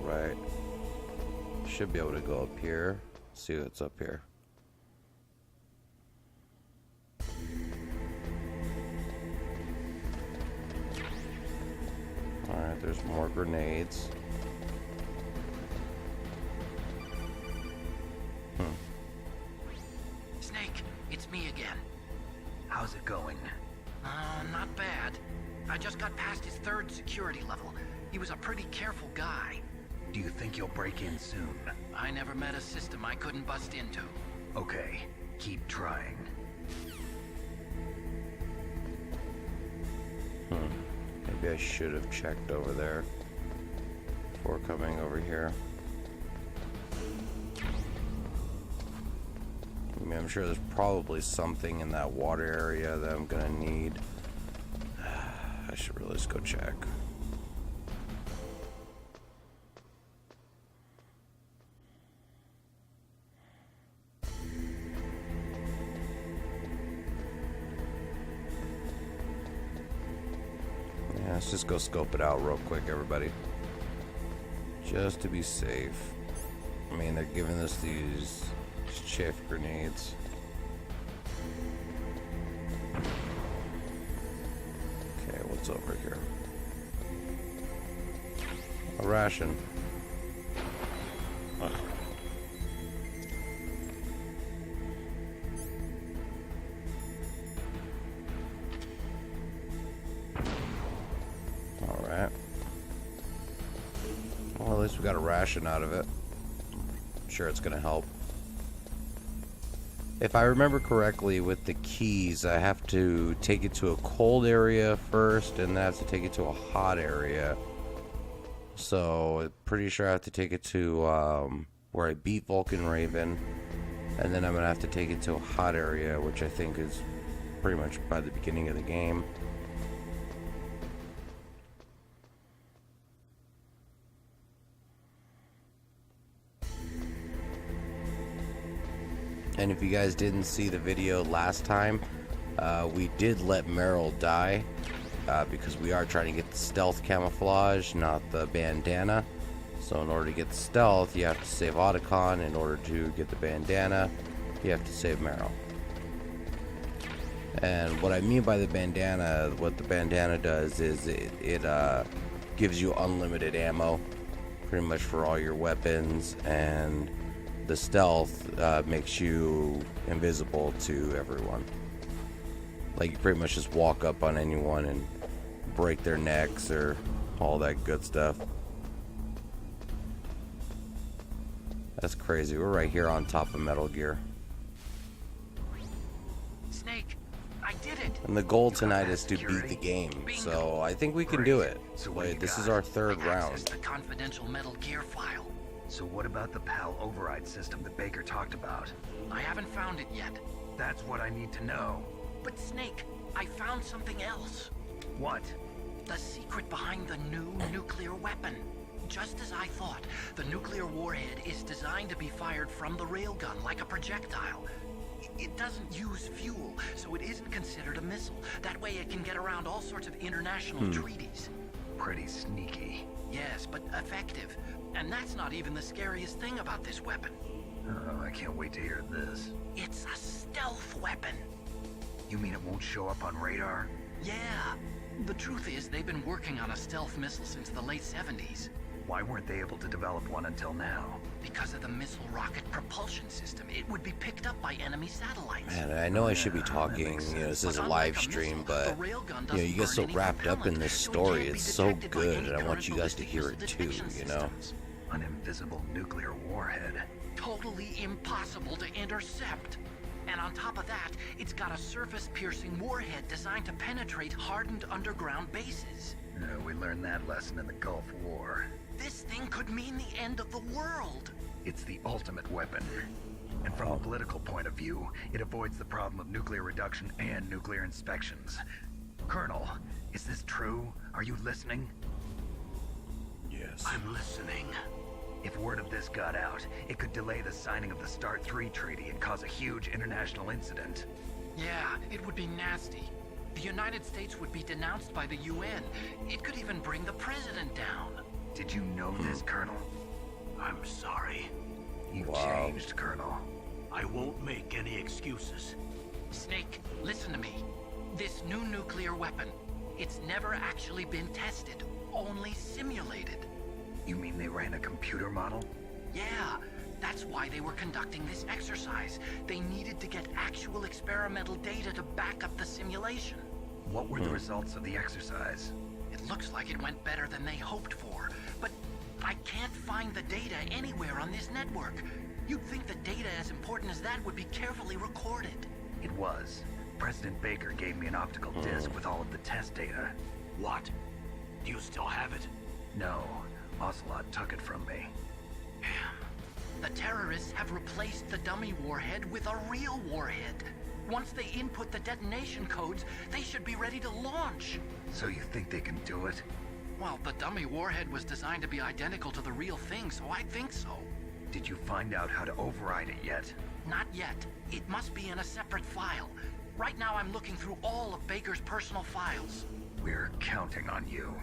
right. Should be able to go up here. See what's up here. Alright, there's more grenades. Snake, it's me again. How's it going? Not bad. I just got past his 3rd security level. He was a pretty careful guy. Do you think you'll break in soon? I never met a system I couldn't bust into. Okay, keep trying. Maybe I should have checked over there before coming over here. I mean, I'm sure there's probably something in that water area that I'm gonna need. I should really just go check. Yeah, let's just go scope it out real quick, everybody. Just to be safe. I mean, they're giving us these chaff grenades. Okay, what's over here? A ration. Ugh. Alright. Well, at least we got a ration out of it. I'm sure it's gonna help. If I remember correctly, with the keys, I have to take it to a cold area first, and then I have to take it to a hot area. So, I'm pretty sure I have to take it to where I beat Vulcan Raven, and then I'm going to have to take it to a hot area, which I think is pretty much by the beginning of the game. And if you guys didn't see the video last time, we did let Meryl die because we are trying to get the stealth camouflage, not the bandana. So in order to get the stealth, you have to save Otacon. In order to get the bandana, you have to save Meryl. And what I mean by the bandana, what the bandana does is it gives you unlimited ammo, pretty much for all your weapons, and the stealth makes you invisible to everyone. Like, you pretty much just walk up on anyone and break their necks or all that good stuff. That's crazy. We're right here on top of Metal Gear. Snake, I did it. And the goal tonight is to beat the game. So I think we can do it. Wait, this is our 3rd round. The confidential Metal Gear file. So what about the PAL override system that Baker talked about? I haven't found it yet. That's what I need to know. But Snake, I found something else. What? The secret behind the new nuclear weapon. Just as I thought, the nuclear warhead is designed to be fired from the railgun like a projectile. It doesn't use fuel, so it isn't considered a missile. That way it can get around all sorts of international treaties. Pretty sneaky. Yes, but effective. And that's not even the scariest thing about this weapon. Oh, I can't wait to hear this. It's a stealth weapon. You mean it won't show up on radar? Yeah. The truth is, they've been working on a stealth missile since the late 70s. Why weren't they able to develop one until now? Because of the missile rocket propulsion system, it would be picked up by enemy satellites. Man, I know I should be talking, this is a live stream, but you get so wrapped up in this story. It's so good, and I want you guys to hear it too, An invisible nuclear warhead. Totally impossible to intercept. And on top of that, it's got a surface-piercing warhead designed to penetrate hardened underground bases. We learned that lesson in the Gulf War. This thing could mean the end of the world. It's the ultimate weapon. And from a political point of view, it avoids the problem of nuclear reduction and nuclear inspections. Colonel, is this true? Are you listening? Yes. I'm listening. If word of this got out, it could delay the signing of the START 3 treaty and cause a huge international incident. Yeah, it would be nasty. The United States would be denounced by the UN. It could even bring the president down. Did you know this, Colonel? I'm sorry. You've Wow. changed, Colonel. I won't make any excuses. Snake, listen to me. This new nuclear weapon, it's never actually been tested, only simulated. You mean they ran a computer model? Yeah, that's why they were conducting this exercise. They needed to get actual experimental data to back up the simulation. What were the results of the exercise? It looks like it went better than they hoped for, but I can't find the data anywhere on this network. You'd think the data as important as that would be carefully recorded. It was. President Baker gave me an optical disc with all of the test data. What? Do you still have it? No, Ocelot took it from me. The terrorists have replaced the dummy warhead with a real warhead. Once they input the detonation codes, they should be ready to launch. So you think they can do it? Well, the dummy warhead was designed to be identical to the real thing, so I think so. Did you find out how to override it yet? Not yet. It must be in a separate file. Right now I'm looking through all of Baker's personal files. We're counting on you.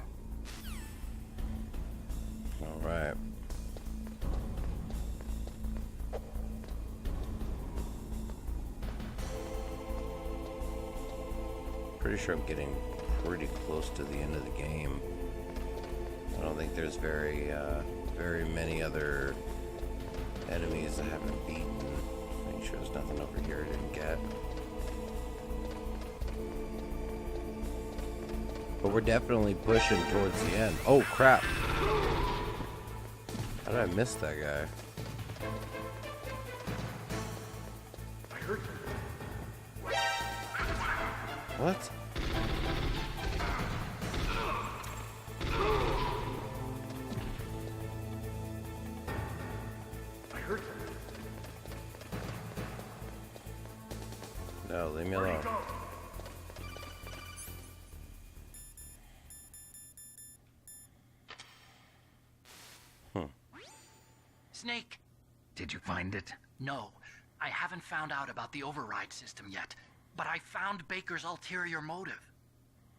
All right. Pretty sure I'm getting pretty close to the end of the game. I don't think there's very many other enemies I haven't beaten. Make sure there's nothing over here I didn't get. But we're definitely pushing towards the end. Oh crap! How did I miss that guy? I heard What? I heard No, leave me alone. Snake! Did you find it? No, I haven't found out about the override system yet, but I found Baker's ulterior motive.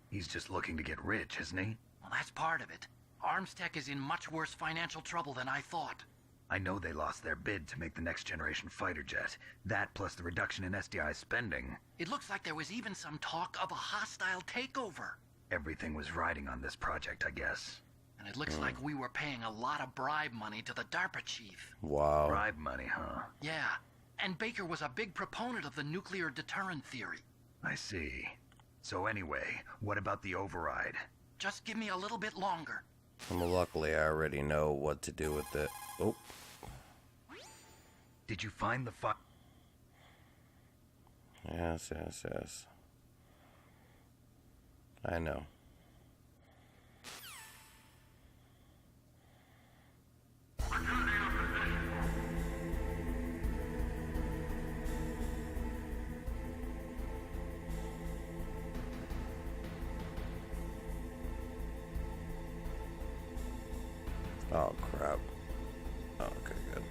He's just looking to get rich, isn't he? Well, that's part of it. Armstech is in much worse financial trouble than I thought. I know they lost their bid to make the next generation fighter jet. That plus the reduction in SDI spending. It looks like there was even some talk of a hostile takeover. Everything was riding on this project, I guess. And it looks like we were paying a lot of bribe money to the DARPA chief. Wow. Bribe money, huh? Yeah, and Baker was a big proponent of the nuclear deterrent theory. I see. So anyway, what about the override? Just give me a little bit longer. Well, luckily I already know what to do with it. Oh. Did you find the Yes. I know. Oh crap. Oh, okay, good.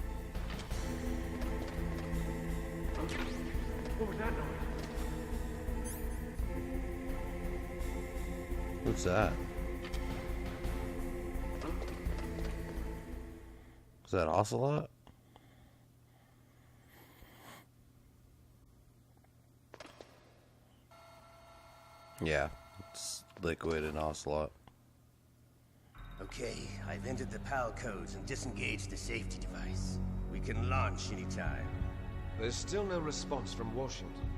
What was that noise? Who's that? Is that Ocelot? Yeah, it's Liquid and Ocelot. Okay, I've entered the PAL codes and disengaged the safety device. We can launch anytime. There's still no response from Washington.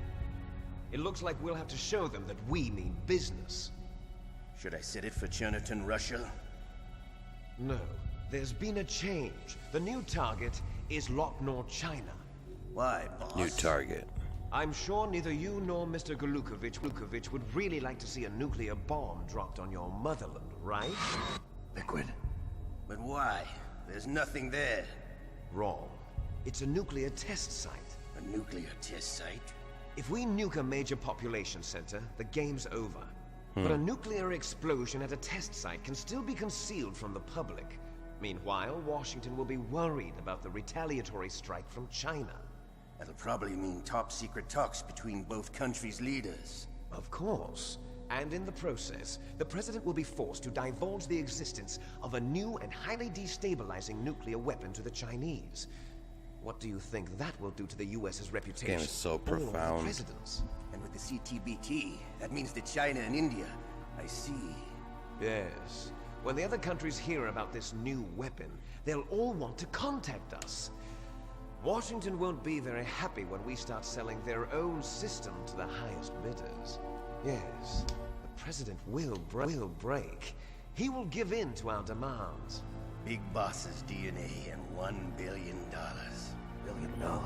It looks like we'll have to show them that we mean business. Should I set it for Cherniton, Russia? No, there's been a change. The new target is Locknor, China. Why, boss? New target. I'm sure neither you nor Mr. Golukovich would really like to see a nuclear bomb dropped on your motherland, right? Liquid? But why? There's nothing there. Wrong. It's a nuclear test site. A nuclear test site? If we nuke a major population center, the game's over. But a nuclear explosion at a test site can still be concealed from the public. Meanwhile, Washington will be worried about the retaliatory strike from China. That'll probably mean top-secret talks between both countries' leaders. Of course. And in the process, the President will be forced to divulge the existence of a new and highly destabilizing nuclear weapon to the Chinese. What do you think that will do to the US's reputation? This game is so All over the profound. presidents. And with the CTBT, that means that China and India. I see. Yes. When the other countries hear about this new weapon, they'll all want to contact us. Washington won't be very happy when we start selling their own system to the highest bidders. Yes, the President will break. He will give in to our demands. Big Boss's DNA and $1 billion.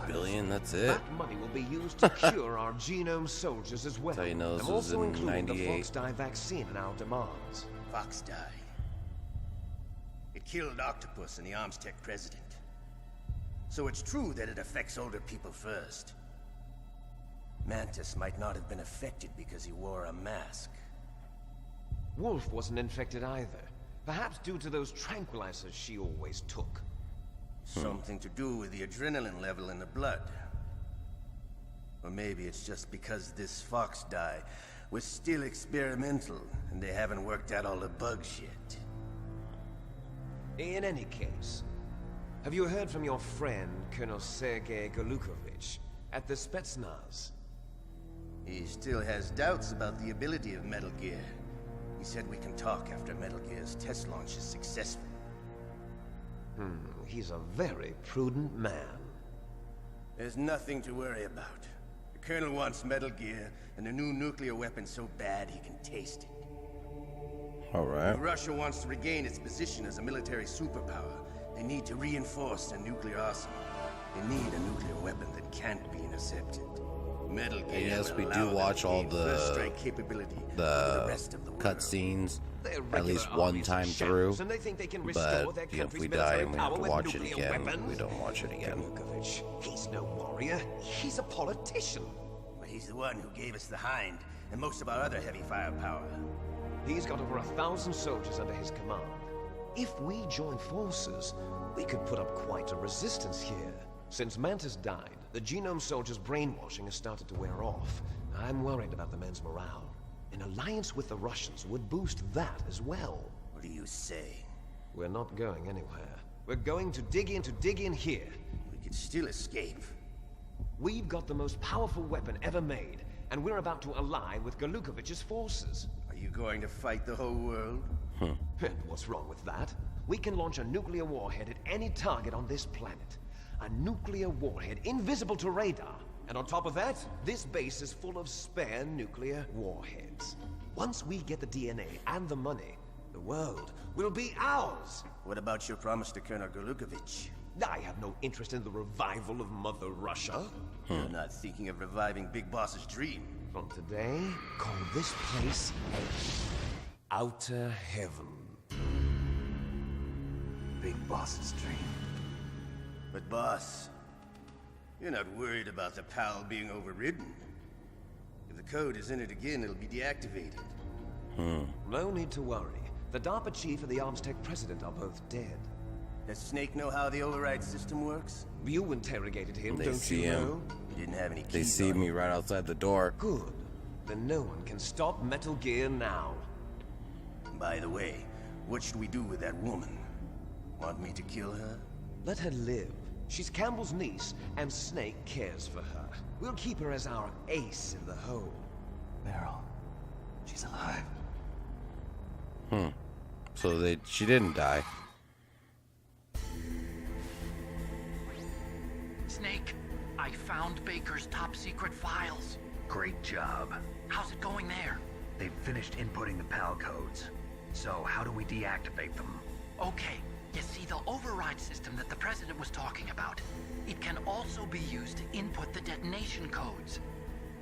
Billion, that's it. That money will be used to cure our genome soldiers as well. So you know this I'm was also in including the 98. Fox dye vaccine in our demands. Fox dye. It killed Octopus and the Armstech president. So it's true that it affects older people first. Mantis might not have been affected because he wore a mask. Wolf wasn't infected either. Perhaps due to those tranquilizers she always took. Something to do with the adrenaline level in the blood. Or maybe it's just because this Fox dye was still experimental and they haven't worked out all the bugs yet. In any case, have you heard from your friend, Colonel Sergei Golukovich, at the Spetsnaz? He still has doubts about the ability of Metal Gear. He said we can talk after Metal Gear's test launch is successful. He's a very prudent man. There's nothing to worry about. The Colonel wants Metal Gear and a new nuclear weapon so bad he can taste it. Alright. Russia wants to regain its position as a military superpower. They need to reinforce their nuclear arsenal. They need a nuclear weapon that can't be intercepted. Metal Gear Yes, will we allow do them watch to all gain the first-strike capability over the rest of the world. cutscenes They're at least regular one armies time of through. shambles, and they think they can restore their But if country's we die military and we have power to with watch it nuclear again, weapons. we don't watch it again. Golukovich, he's no warrior. He's a politician. But he's the one who gave us the Hind and most of our other heavy firepower. He's got over 1,000 soldiers under his command. If we join forces, we could put up quite a resistance here. Since Mantis died, the genome soldiers' brainwashing has started to wear off. I'm worried about the men's morale. An alliance with the Russians would boost that as well. What do you say? We're not going anywhere. We're going to dig in here. We could still escape. We've got the most powerful weapon ever made, and we're about to ally with Golukovich's forces. Are you going to fight the whole world? And what's wrong with that? We can launch a nuclear warhead at any target on this planet. A nuclear warhead invisible to radar. And on top of that, this base is full of spare nuclear warheads. Once we get the DNA and the money, the world will be ours. What about your promise to Colonel Golukovich? I have no interest in the revival of Mother Russia. You're not thinking of reviving Big Boss's dream. From today, call this place Outer Heaven. Big Boss's dream. But boss, you're not worried about the PAL being overridden. If the code is in it again, it'll be deactivated. No need to worry. The DARPA chief and the Armstech president are both dead. Does Snake know how the override system works? You interrogated him, They don't see you him. know? He didn't have any keys They see on me him. right outside the door. Good. Then no one can stop Metal Gear now. By the way, what should we do with that woman? Want me to kill her? Let her live. She's Campbell's niece, and Snake cares for her. We'll keep her as our ace in the hole. Meryl. She's alive. So she didn't die. Snake, I found Baker's top secret files. Great job. How's it going there? They've finished inputting the PAL codes. So how do we deactivate them? Okay, you see the override system that the President was talking about. It can also be used to input the detonation codes.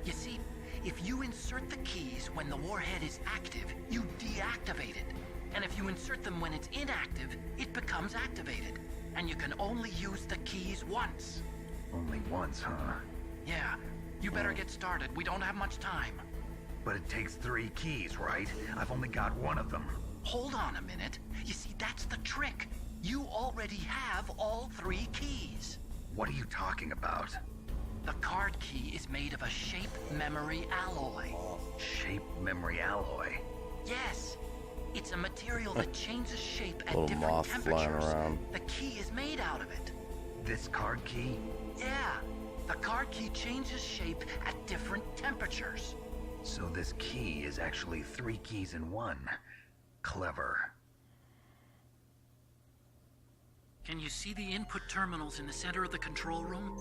You see, if you insert the keys when the warhead is active, you deactivate it. And if you insert them when it's inactive, it becomes activated. And you can only use the keys once. Only once, huh? Yeah, you better get started. We don't have much time. But it takes 3 keys, right? I've only got one of them. Hold on a minute. You see, that's the trick. You already have all 3 keys. What are you talking about? The card key is made of a shape memory alloy. Shape memory alloy. Yes, it's a material that changes shape at Little different moth flying temperatures. around. The key is made out of it. This card key? Yeah, the card key changes shape at different temperatures. So this key is actually 3 keys in one. Clever. Can you see the input terminals in the center of the control room?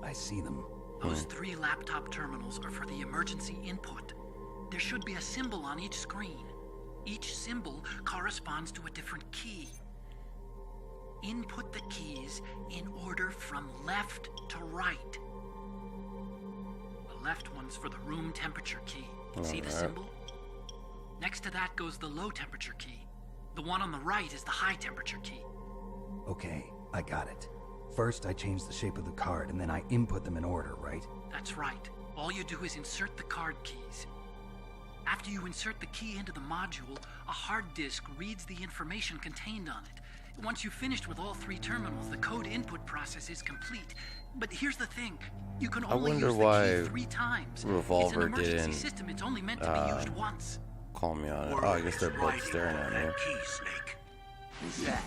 I see them. Those 3 laptop terminals are for the emergency input. There should be a symbol on each screen. Each symbol corresponds to a different key. Input the keys in order from left to right. The left one's for the room temperature key. See the symbol? Next to that goes the low temperature key. The one on the right is the high temperature key. Okay, I got it. First, I change the shape of the card, and then I input them in order, right? That's right. All you do is insert the card keys. After you insert the key into the module, a hard disk reads the information contained on it. Once you've finished with all 3 terminals, the code input process is complete. But here's the thing. You can only use the key 3 times. Revolver it's an emergency didn't, system. It's only meant to be used once. Call me on it. Oh, I guess they're both staring at me. Key, Snake. Who's that?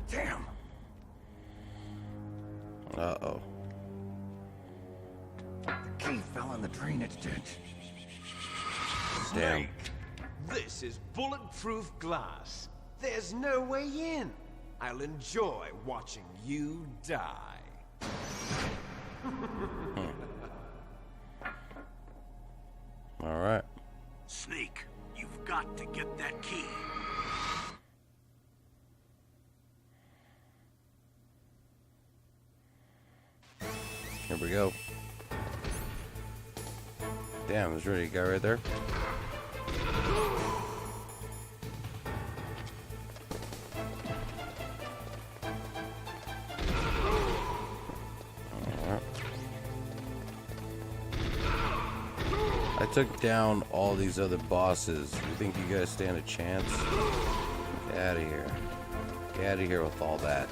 Damn! Uh-oh. The key fell in the drainage ditch. Damn. This is bulletproof glass. There's no way in. I'll enjoy watching you die. All right. Snake, you've got to get that key. Here we go. Damn, there's really a guy right there. Alright. I took down all these other bosses. You think you guys stand a chance? Get out of here. Get out of here with all that.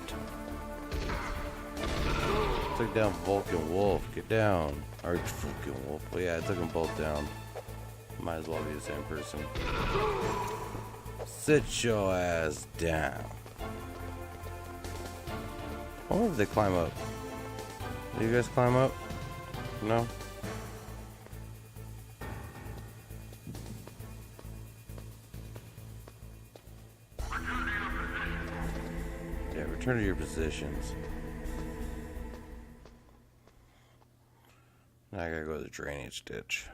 Took down Vulcan Wolf. Get down. Or Vulcan Wolf. Well, yeah, I took them both down. Might as well be the same person. Sit your ass down. I wonder if they climb up. Do you guys climb up? No? Yeah, return to your positions. Now I gotta go to the drainage ditch.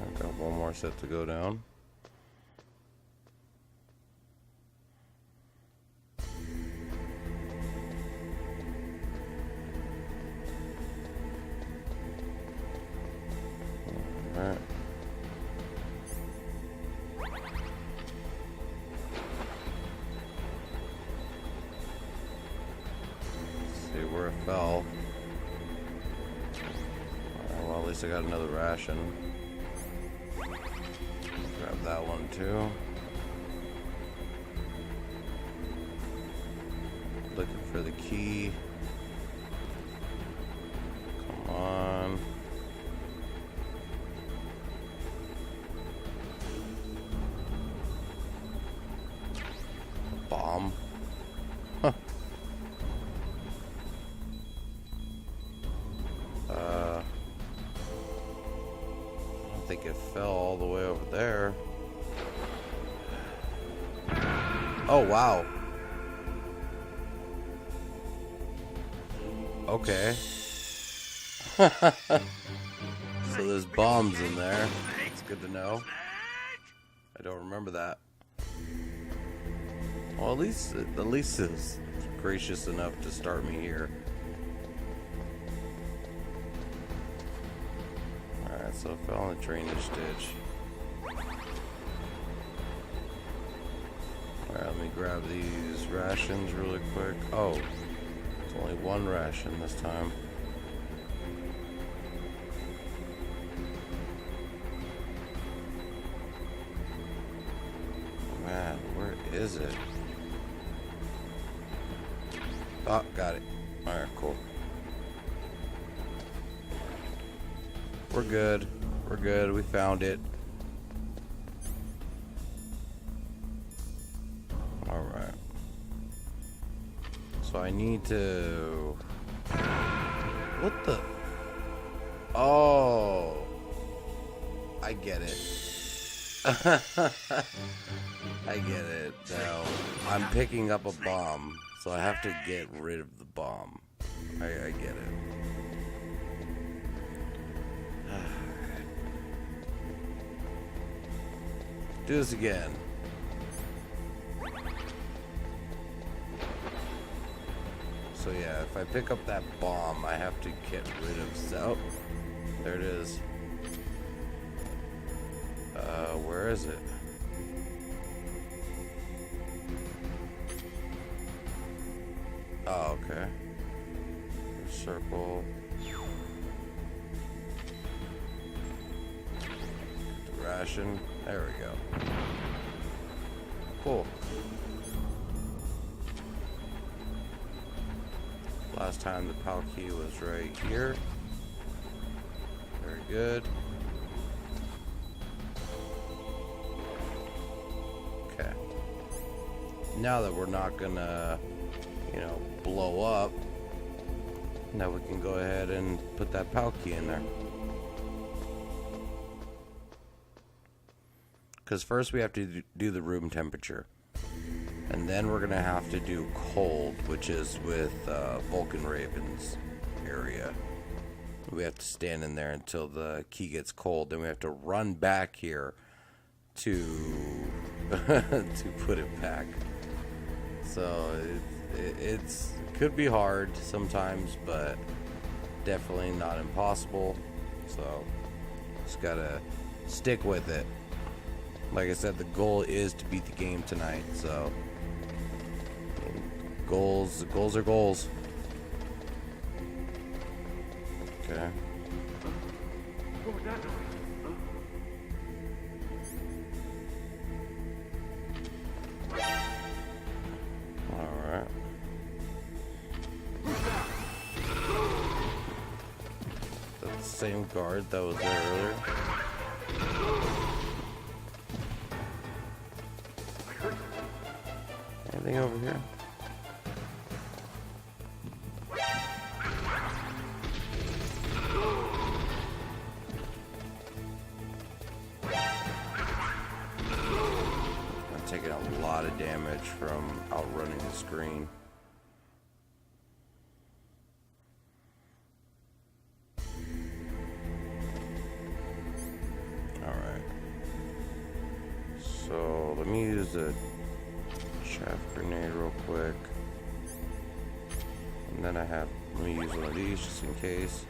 I've got one more set to go down. Alright. See where it fell. Well, at least I got another ration. Grab that one too. Looking for the key. Come on. Bomb. Huh. I don't think it fell all the way over there. Oh, wow. Okay. So there's bombs in there. It's good to know. I don't remember that. Well, at least it's gracious enough to start me here. Alright, so I fell in the drainage ditch. Alright, let me grab these rations really quick. Oh, it's only one ration this time. is it? Oh, got it. Alright, cool. We're good. We're good. We found it. Alright. So I need to... What the... Oh... I get it. I get it now. I'm picking up a bomb, so I have to get rid of the bomb. I get it. Do this again. So yeah, if I pick up that bomb, I have to get rid of... Oh, there it is. Where is it? Oh, okay. Circle. Get the ration. There we go. Cool. Last time the PAL key was right here. Very good. Okay. Now that we're not gonna, you know, blow up, now we can go ahead and put that PAL key in there. Because first we have to do the room temperature. And then we're gonna have to do cold, which is with Vulcan Raven's area. We have to stand in there until the key gets cold. Then we have to run back here to to put it back. So it could be hard sometimes, but definitely not impossible. So just gotta stick with it. Like I said, the goal is to beat the game tonight. So goals are goals. Okay. Alright. That's the same guard that was there earlier. Anything over here? Taking a lot of damage from outrunning the screen. Alright. So let me use a chaff grenade real quick. And then let me use one of these just in case.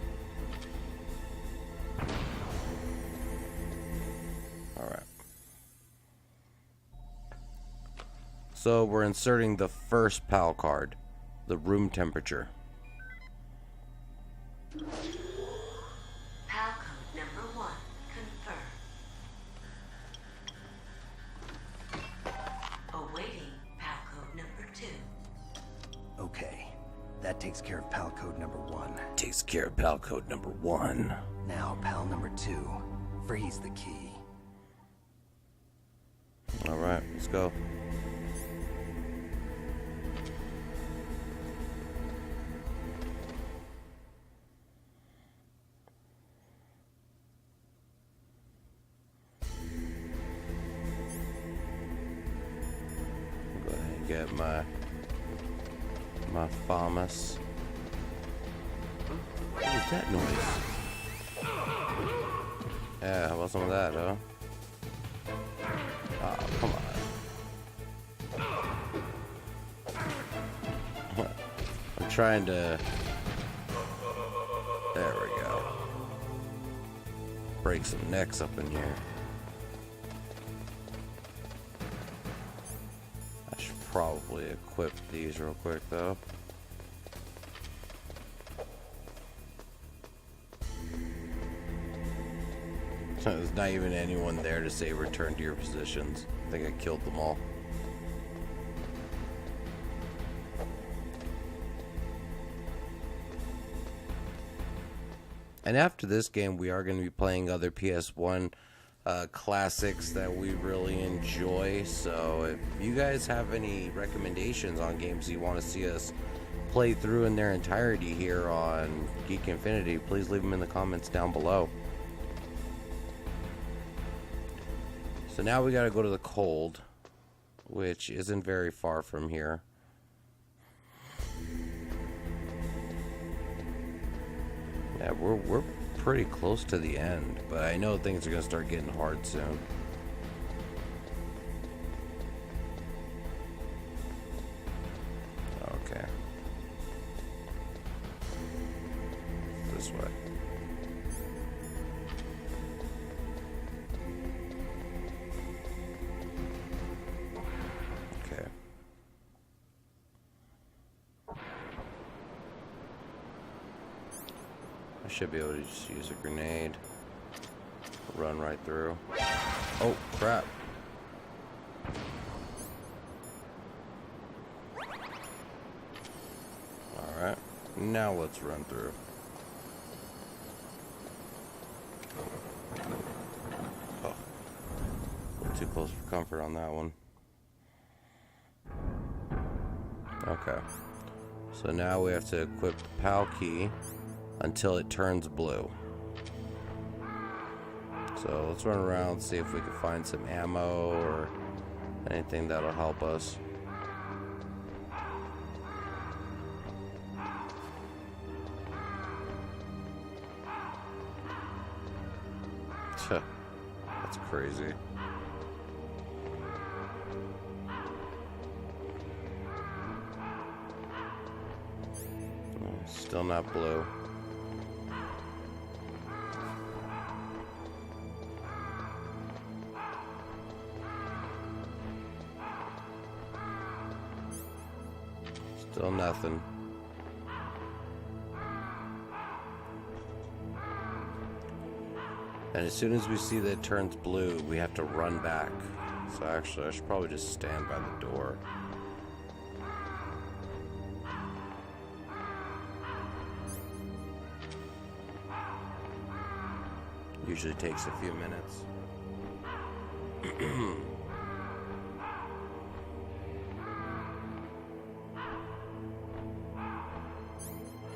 Alright. So we're inserting the first PAL card, the room temperature. PAL code number 1 confirmed. Awaiting PAL code number 2. Okay, that takes care of PAL code number 1. Takes care of PAL code number 1. Now PAL number 2. Freeze the key. Alright, let's go. Get my FAMAS. What was that noise? Yeah, how about some of that, huh? Oh, come on. I'm trying to... There we go. Break some necks up in here. Probably equip these real quick though. So there's not even anyone there to say return to your positions. I think I killed them all. And after this game, we are going to be playing other PS1 classics that we really enjoy. So if you guys have any recommendations on games you want to see us play through in their entirety here on Geek Infinity, please leave them in the comments down below. So now we got to go to the cold, which isn't very far from here. Yeah, we're pretty close to the end, but I know things are going to start getting hard soon. Okay. This way. Okay. I should be able to just use a grenade. Run right through. Oh, crap. Alright. Now let's run through. Oh. A little too close for comfort on that one. Okay. So now we have to equip the PAL key until it turns blue. So let's run around, see if we can find some ammo or anything that'll help us. That's crazy. Still not blue. Still nothing. And as soon as we see that it turns blue, we have to run back. So actually, I should probably just stand by the door. Usually takes a few minutes.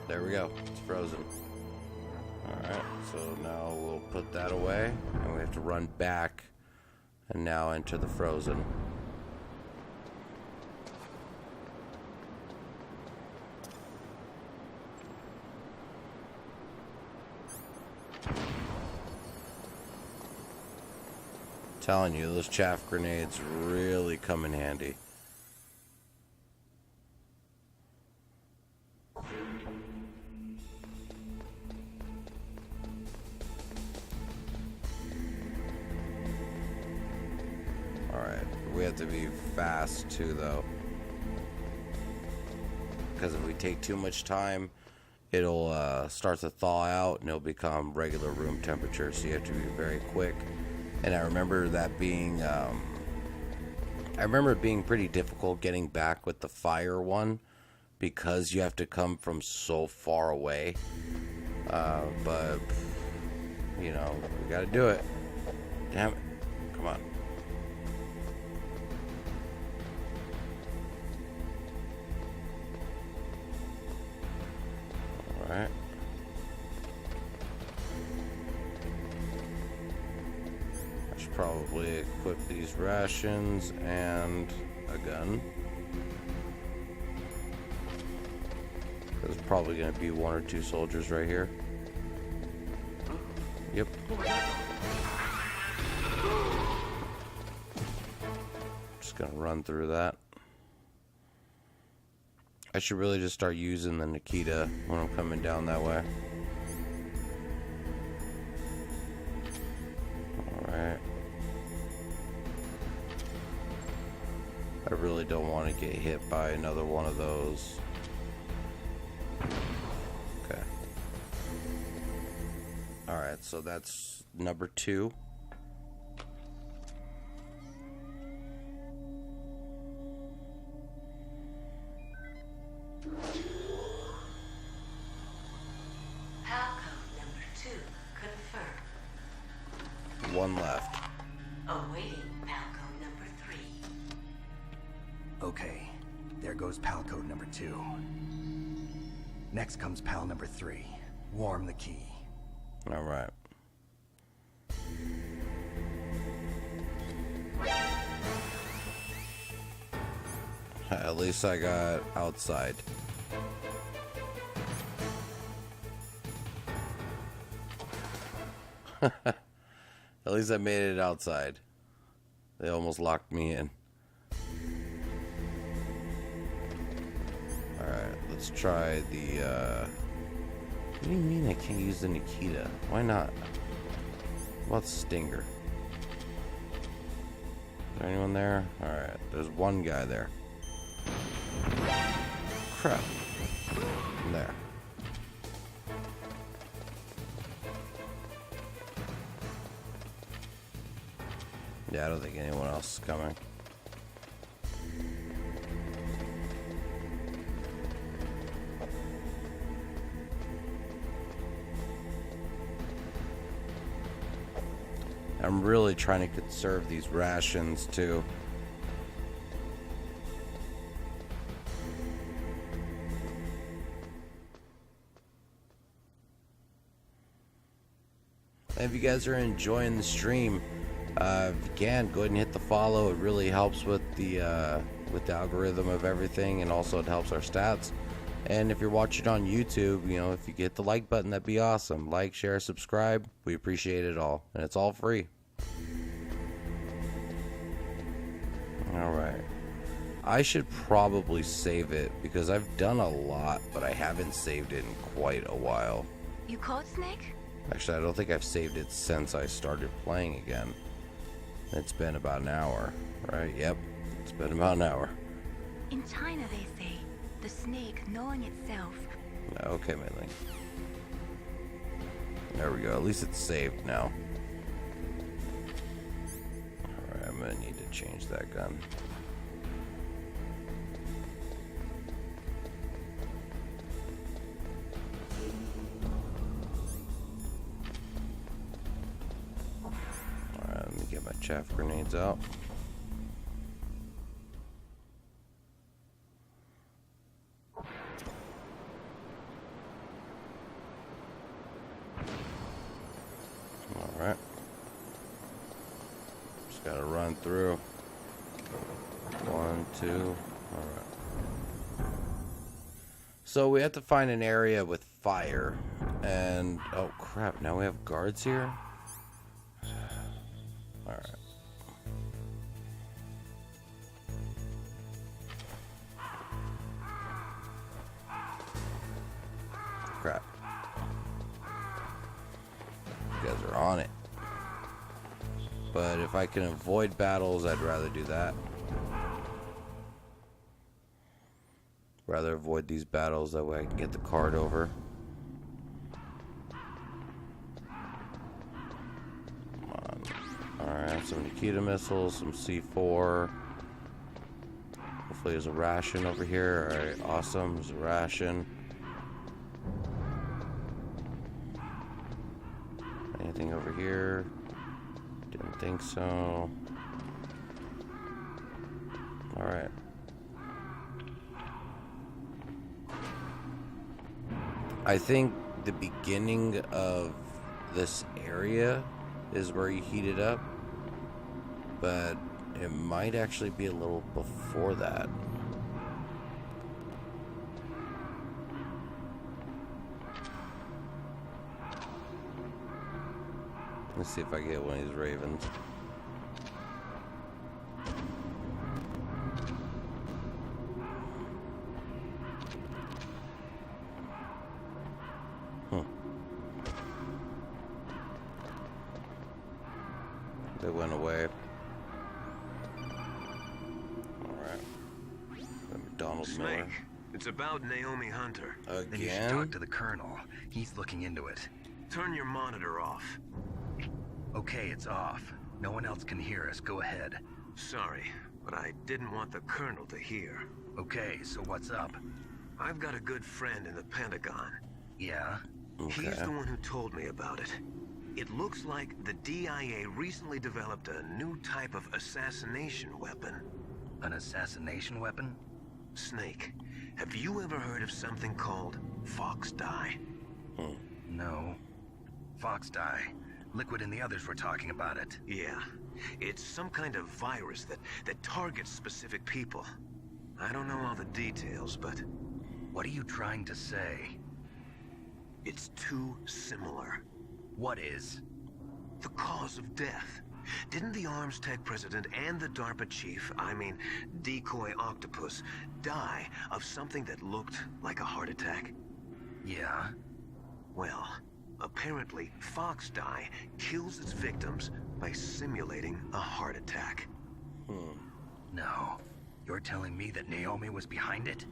There we go. It's frozen. Alright, so now we'll put that away. And we have to run back and now enter the frozen. Telling you, those chaff grenades really come in handy. Alright, we have to be fast too, though. Because if we take too much time, it'll start to thaw out and it'll become regular room temperature, so you have to be very quick. And I remember that being, I remember it being pretty difficult getting back with the fire one because you have to come from so far away. But, you know, we gotta do it. Damn it. Come on. Alright. Probably equip these rations and a gun. There's probably going to be one or two soldiers right here. Yep. Just going to run through that. I should really just start using the Nikita when I'm coming down that way. Alright. I really don't want to get hit by another one of those. Okay. Alright, so that's number 2. PAL code number 2. one left. Awaiting PAL code number 3. Okay, there goes PAL code number 2. Next comes PAL number 3. Warm the key. All right. At least I got outside. At least I made it outside. They almost locked me in. Alright, let's try the, What do you mean I can't use the Nikita? Why not? What Stinger? Is there anyone there? Alright, there's one guy there. Crap. There. Yeah, I don't think anyone else is coming. I'm really trying to conserve these rations too. If you guys are enjoying the stream, if you can, go ahead and hit the follow. It really helps with the algorithm of everything, and also it helps our stats. And if you're watching on YouTube, you know, if you get the like button, that'd be awesome. Like, share, subscribe. We appreciate it all, and it's all free. All right. I should probably save it because I've done a lot, but I haven't saved it in quite a while. You caught Snake? Actually, I don't think I've saved it since I started playing again. It's been about an hour, right? Yep, it's been about an hour. In China, they say, the snake knowing itself. Okay, Mailing. There we go. At least it's saved now. Alright, I'm gonna need to change that gun. Alright, let me get my chaff grenades out. Alright. Just gotta run through. 1, 2. Alright. So we have to find an area with fire. And, oh crap, now we have guards here? Alright. Crap. You guys are on it. But if I can avoid battles, I'd rather do that. Rather avoid these battles, that way I can get the card over. Come on. Alright, some Nikita missiles, some C4. Hopefully there's a ration over here. Alright, awesome. There's a ration. Anything over here? Didn't think so. Alright. I think the beginning of this area is where you heat it up, but it might actually be a little before that. Let's see if I get one of these ravens. They went away. Alright. McDonald's Miller. Snake, it's about Naomi Hunter. Then you should Again? talk to the Colonel. He's looking into it. Turn your monitor off. Okay, it's off. No one else can hear us. Go ahead. Sorry, but I didn't want the Colonel to hear. Okay, so what's up? I've got a good friend in the Pentagon. Yeah? He's Okay. the one who told me about it. It looks like the DIA recently developed a new type of assassination weapon. An assassination weapon? Snake, have you ever heard of something called Fox Dye? No. Fox dye. Liquid and the others were talking about it. Yeah. It's some kind of virus that targets specific people. I don't know all the details, but What are you trying to say? it's too similar. What is? The cause of death. Didn't the Arms Tech president and the DARPA chief, Decoy Octopus, die of something that looked like a heart attack? Yeah. Well, apparently Fox Dye kills its victims by simulating a heart attack. No. You're telling me that Naomi was behind it?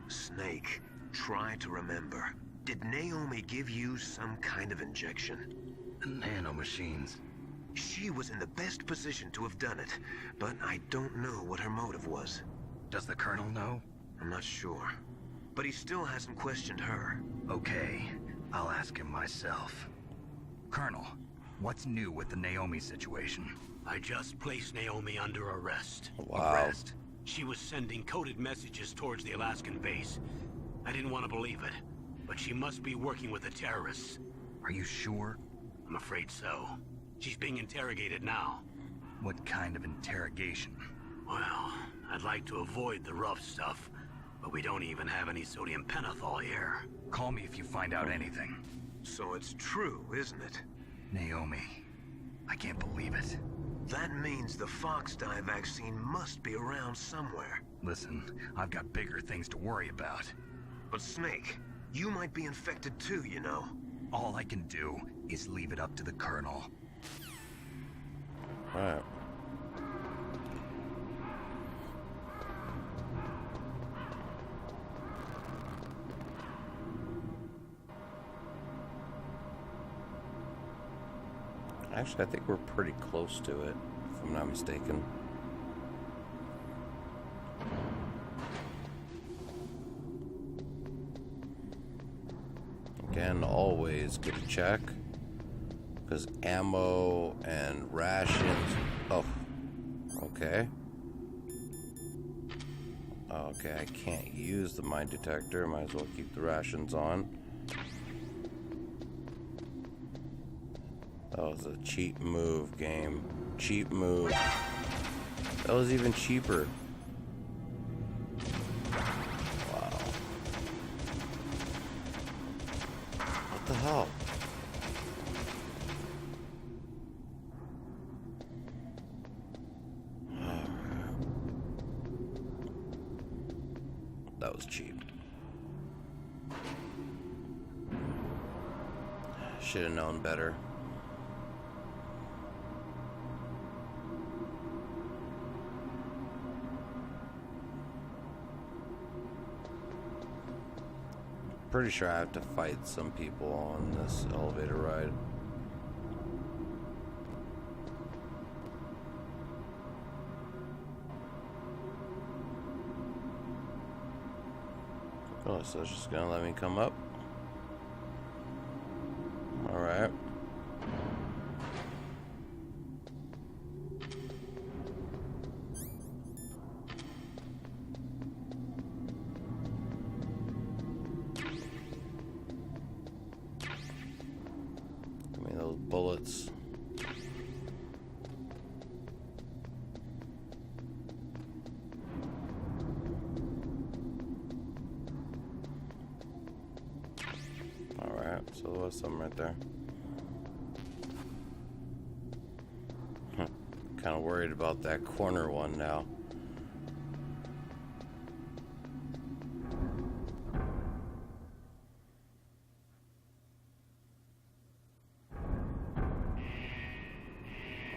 Snake, try to remember. Did Naomi give you some kind of injection? Nanomachines. She was in the best position to have done it, but I don't know what her motive was. Does the Colonel know? I'm not sure. But he still hasn't questioned her. Okay, I'll ask him myself. Colonel, what's new with the Naomi situation? I just placed Naomi under arrest. Wow. Arrest? She was sending coded messages towards the Alaskan base. I didn't want to believe it, but she must be working with the terrorists. Are you sure? I'm afraid so. She's being interrogated now. What kind of interrogation? Well, I'd like to avoid the rough stuff, but we don't even have any sodium pentothal here. Call me if you find out anything. So it's true, isn't it? Naomi. I can't believe it. That means the Fox Dye vaccine must be around somewhere. Listen, I've got bigger things to worry about. But Snake, you might be infected too, you know. All I can do is leave it up to the Colonel. Alright. Actually, I think we're pretty close to it, if I'm not mistaken. Again, always good to check. Because ammo and rations... Oh. Okay. Okay, I can't use the mine detector. Might as well keep the rations on. That was a cheap move, game. Cheap move. That was even cheaper. Wow. What the hell? That was cheap. Should have known better. Pretty sure I have to fight some people on this elevator ride. Oh, so it's just gonna let me come up. Alright. Give me those bullets. So there was something right there. Kind of worried about that corner one now.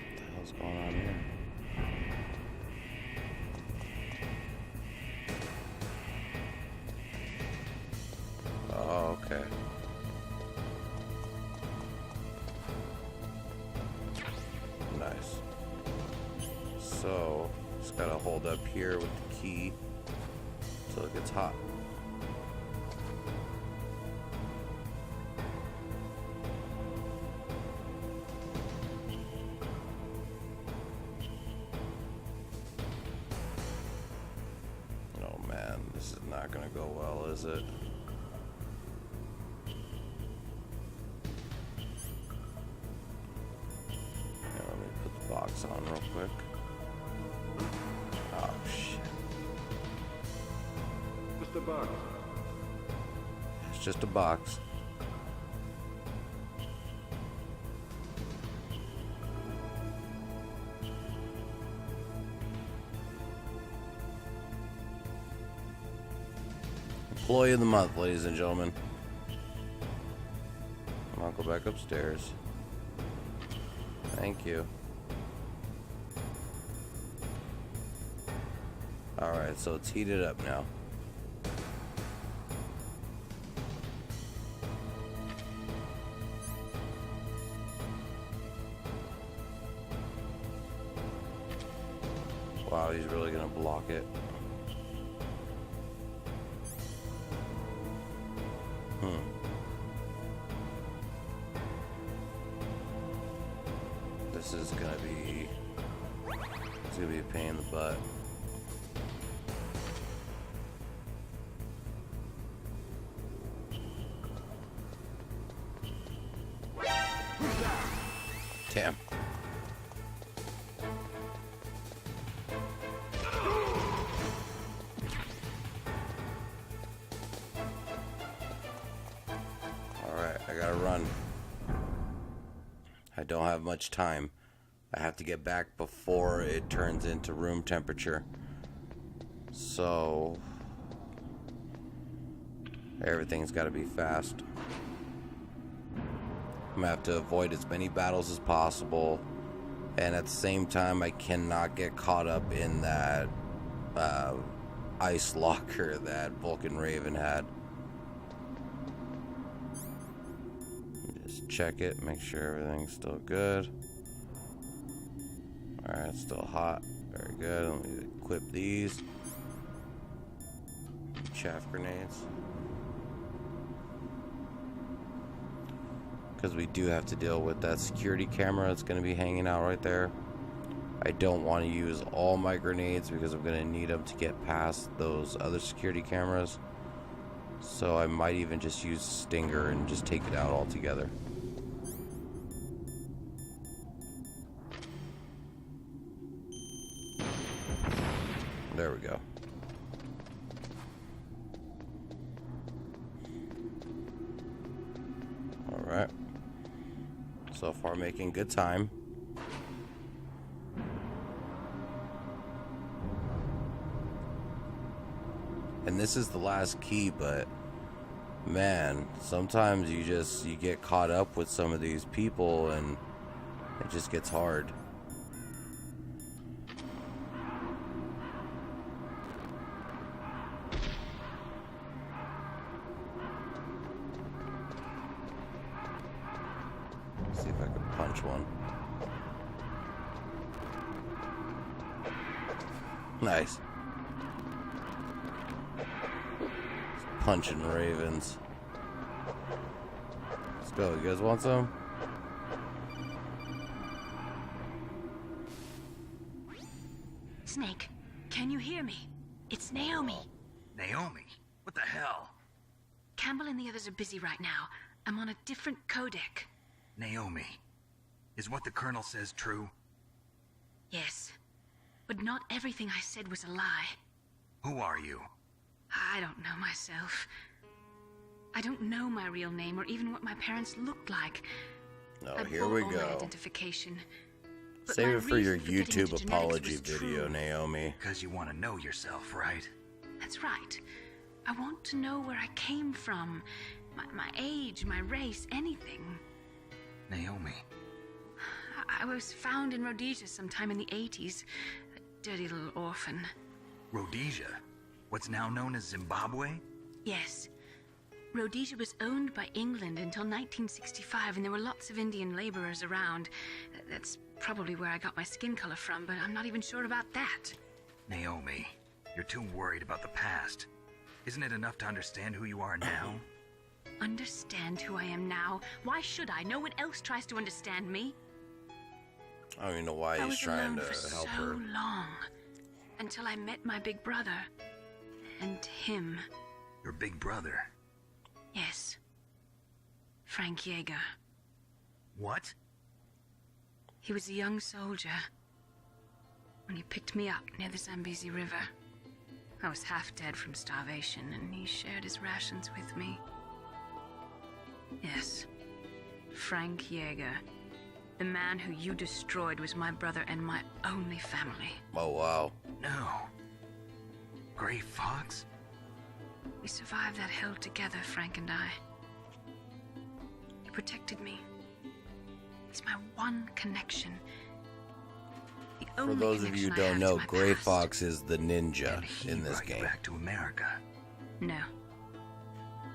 What the hell's going on here? Oh, okay. Nice. So, just gotta hold up here with the key until it gets hot. This is not gonna go well, is it? Yeah, let me put the box on real quick. Oh, shit. Just a box. It's just a box. Employee of the month, ladies and gentlemen. I'll go back upstairs. Thank you. Alright, so it's heated up now. Wow, he's really gonna block it. This is gonna be, it's gonna be a pain in the butt. Damn. Alright, I gotta run. I don't have much time. I have to get back before it turns into room temperature. So everything's got to be fast. I'm gonna have to avoid as many battles as possible, and at the same time I cannot get caught up in that ice locker that Vulcan Raven had. Just check it, make sure everything's still good. Alright, it's still hot. Very good. Let me equip these. Chaff grenades. Because we do have to deal with that security camera that's going to be hanging out right there. I don't want to use all my grenades because I'm going to need them to get past those other security cameras. So I might even just use Stinger and just take it out altogether. There we go. Alright. So far making good time. And this is the last key, but man, sometimes you get caught up with some of these people and it just gets hard. See if I can punch one. Nice. Punching ravens. Let's go. You guys want some? Snake, can you hear me? It's Naomi. Naomi? What the hell? Campbell and the others are busy right now. I'm on a different codec. Naomi, is what the Colonel says true? Yes, but not everything I said was a lie. Who are you? I don't know myself. I don't know my real name or even what my parents looked like. Oh, I here pulled we all my go. identification. But Save my it for your reason getting YouTube into genetics apology was video, true. Naomi. Because you want to know yourself, right? That's right. I want to know where I came from. My age, my race, anything. Naomi. I was found in Rhodesia sometime in the 80s. A dirty little orphan. Rhodesia? What's now known as Zimbabwe? Yes. Rhodesia was owned by England until 1965, and there were lots of Indian laborers around. That's probably where I got my skin color from, but I'm not even sure about that. Naomi, you're too worried about the past. Isn't it enough to understand who you are now? Understand who I am now? Why should I? No one else tries to understand me. I don't even know why I he's was trying alone to for help so her. long, until I met my big brother. and him. Your big brother. Yes. Frank Yeager. What? He was a young soldier when he picked me up near the Zambezi River. I was half dead from starvation, and he shared his rations with me. Yes. Frank Yeager. The man who you destroyed was my brother and my only family. Oh, wow. No. Gray Fox? We survived that hell together, Frank and I. He protected me. He's my one connection. The For only those of you who connection I don't have know, to my Gray past. Fox is the ninja And he in this brought you game. back to America. No.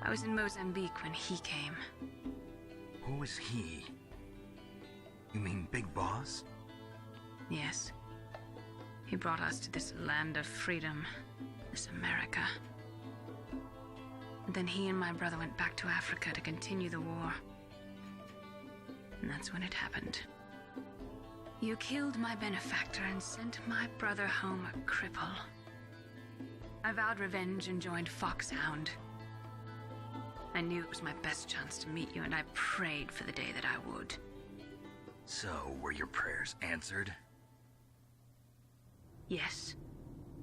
I was in Mozambique when he came. Who is he? You mean Big Boss? Yes. He brought us to this land of freedom, this America. And then he and my brother went back to Africa to continue the war. And that's when it happened. You killed my benefactor and sent my brother home a cripple. I vowed revenge and joined Foxhound. I knew it was my best chance to meet you, and I prayed for the day that I would. So, were your prayers answered? Yes.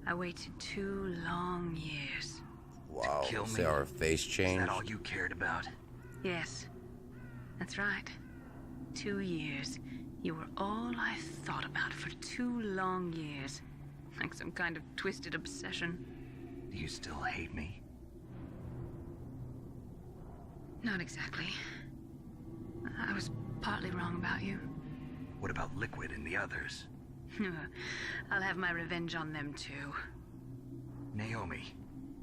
I waited 2 long years. Wow. kill See me? our face Is change? that all you cared about? Yes. That's right. 2 years. You were all I thought about for 2 long years. Like some kind of twisted obsession. Do you still hate me? Not exactly. I was partly wrong about you. What about Liquid and the others? I'll have my revenge on them too. Naomi,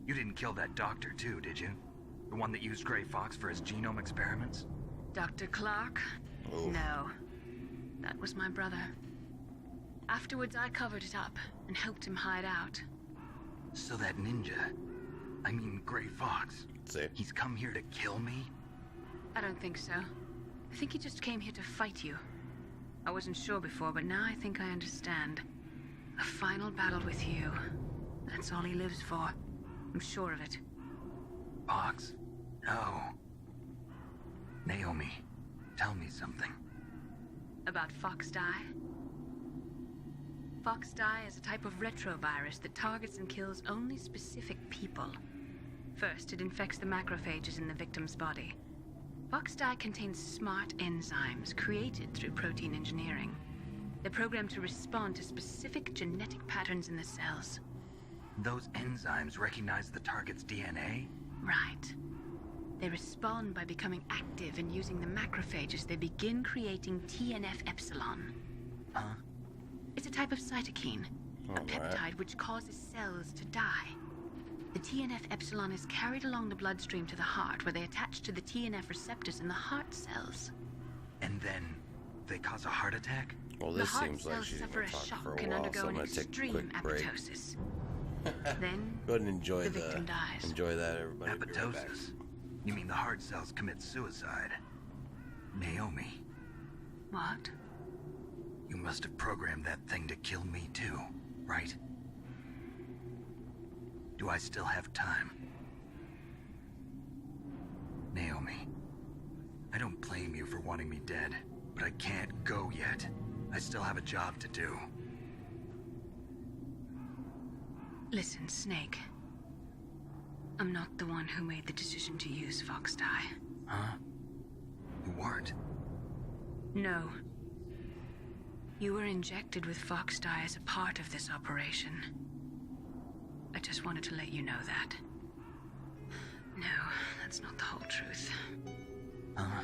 you didn't kill that doctor too, did you? The one that used Gray Fox for his genome experiments? Dr. Clark? Oof. No. That was my brother. Afterwards, I covered it up and helped him hide out. So that ninja, I mean Gray Fox, See? he's come here to kill me? I don't think so. I think he just came here to fight you. I wasn't sure before, but now I think I understand. A final battle with you. That's all he lives for. I'm sure of it. Fox? No. Naomi, tell me something. About Fox Die? Fox Die is a type of retrovirus that targets and kills only specific people. First, it infects the macrophages in the victim's body. Fox Die contains smart enzymes created through protein engineering. They're programmed to respond to specific genetic patterns in the cells. Those enzymes recognize the target's DNA? Right. They respond by becoming active and using the macrophages. They begin creating TNF-epsilon. Huh? It's a type of cytokine, a All right. peptide which causes cells to die. The TNF-epsilon is carried along the bloodstream to the heart, where they attach to the TNF receptors in the heart cells. And then they cause a heart attack? Well, The this heart seems like cells she's suffer going a to talk shock for a and while, undergo so I'm an going to take a extreme quick break. apoptosis. Then Go ahead and enjoy the victim dies. Enjoy that, everybody. Be right back. Apoptosis? You mean the heart cells commit suicide? Naomi, What? you must have programmed that thing to kill me too, right? Do I still have time? Naomi, I don't blame you for wanting me dead, but I can't go yet. I still have a job to do. Listen, Snake. I'm not the one who made the decision to use Fox Die. Huh? You weren't? No. You were injected with Fox Die as a part of this operation. I just wanted to let you know that. No, that's not the whole truth. Huh?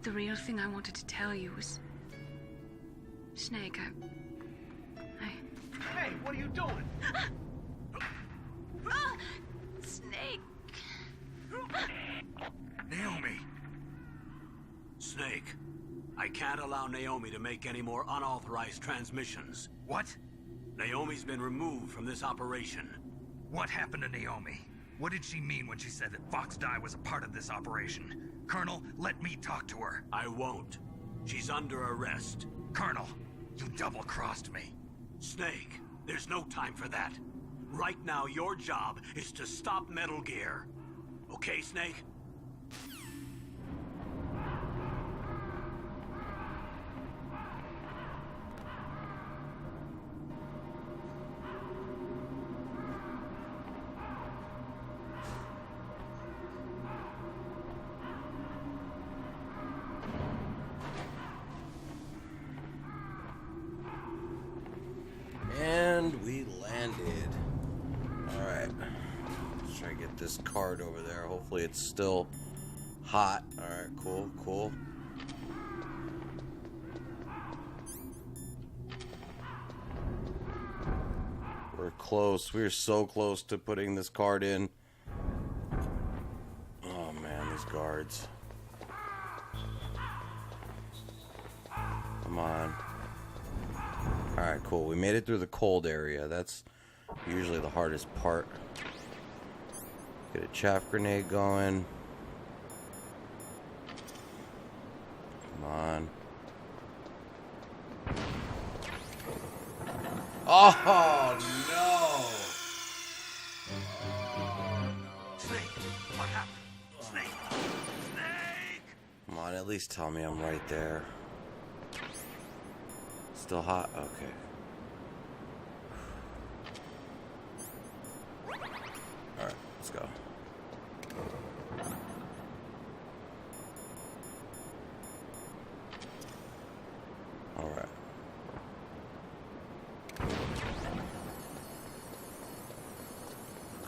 The real thing I wanted to tell you was... Snake, Hey, what are you doing? Ah! Snake! Naomi! Snake, I can't allow Naomi to make any more unauthorized transmissions. What? Naomi's been removed from this operation. What happened to Naomi? What did she mean when she said that Fox Die was a part of this operation? Colonel, let me talk to her. I won't. She's under arrest. Colonel, you double-crossed me. Snake, there's no time for that. Right now, your job is to stop Metal Gear. Okay, Snake? And we landed. Alright. Let's try to get this card over there. Hopefully it's still hot. Alright, cool, cool. We're close. We're so close to putting this card in. Oh man, these guards. Come on. Alright, cool. We made it through the cold area. That's usually the hardest part. Get a chaff grenade going. Come on. Oh, no! Snake, what happened? Snake! Snake! Come on, at least tell me I'm right there. Still hot? Okay. Alright, let's go. Alright.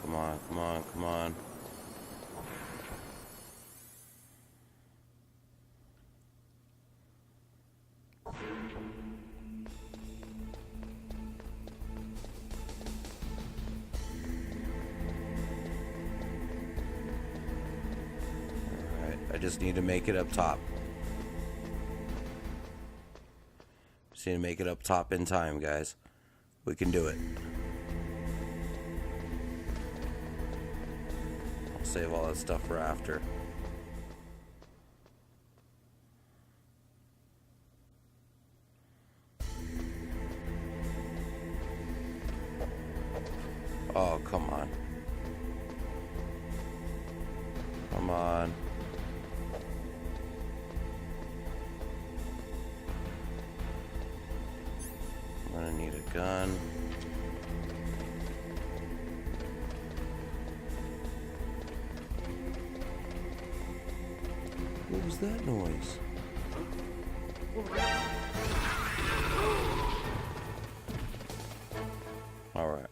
Come on, come on, come on. I just need to make it up top. Just need to make it up top in time, guys. We can do it. I'll save all that stuff for after. Oh, come on. Come on. I'm gonna need a gun. What was that noise? All right.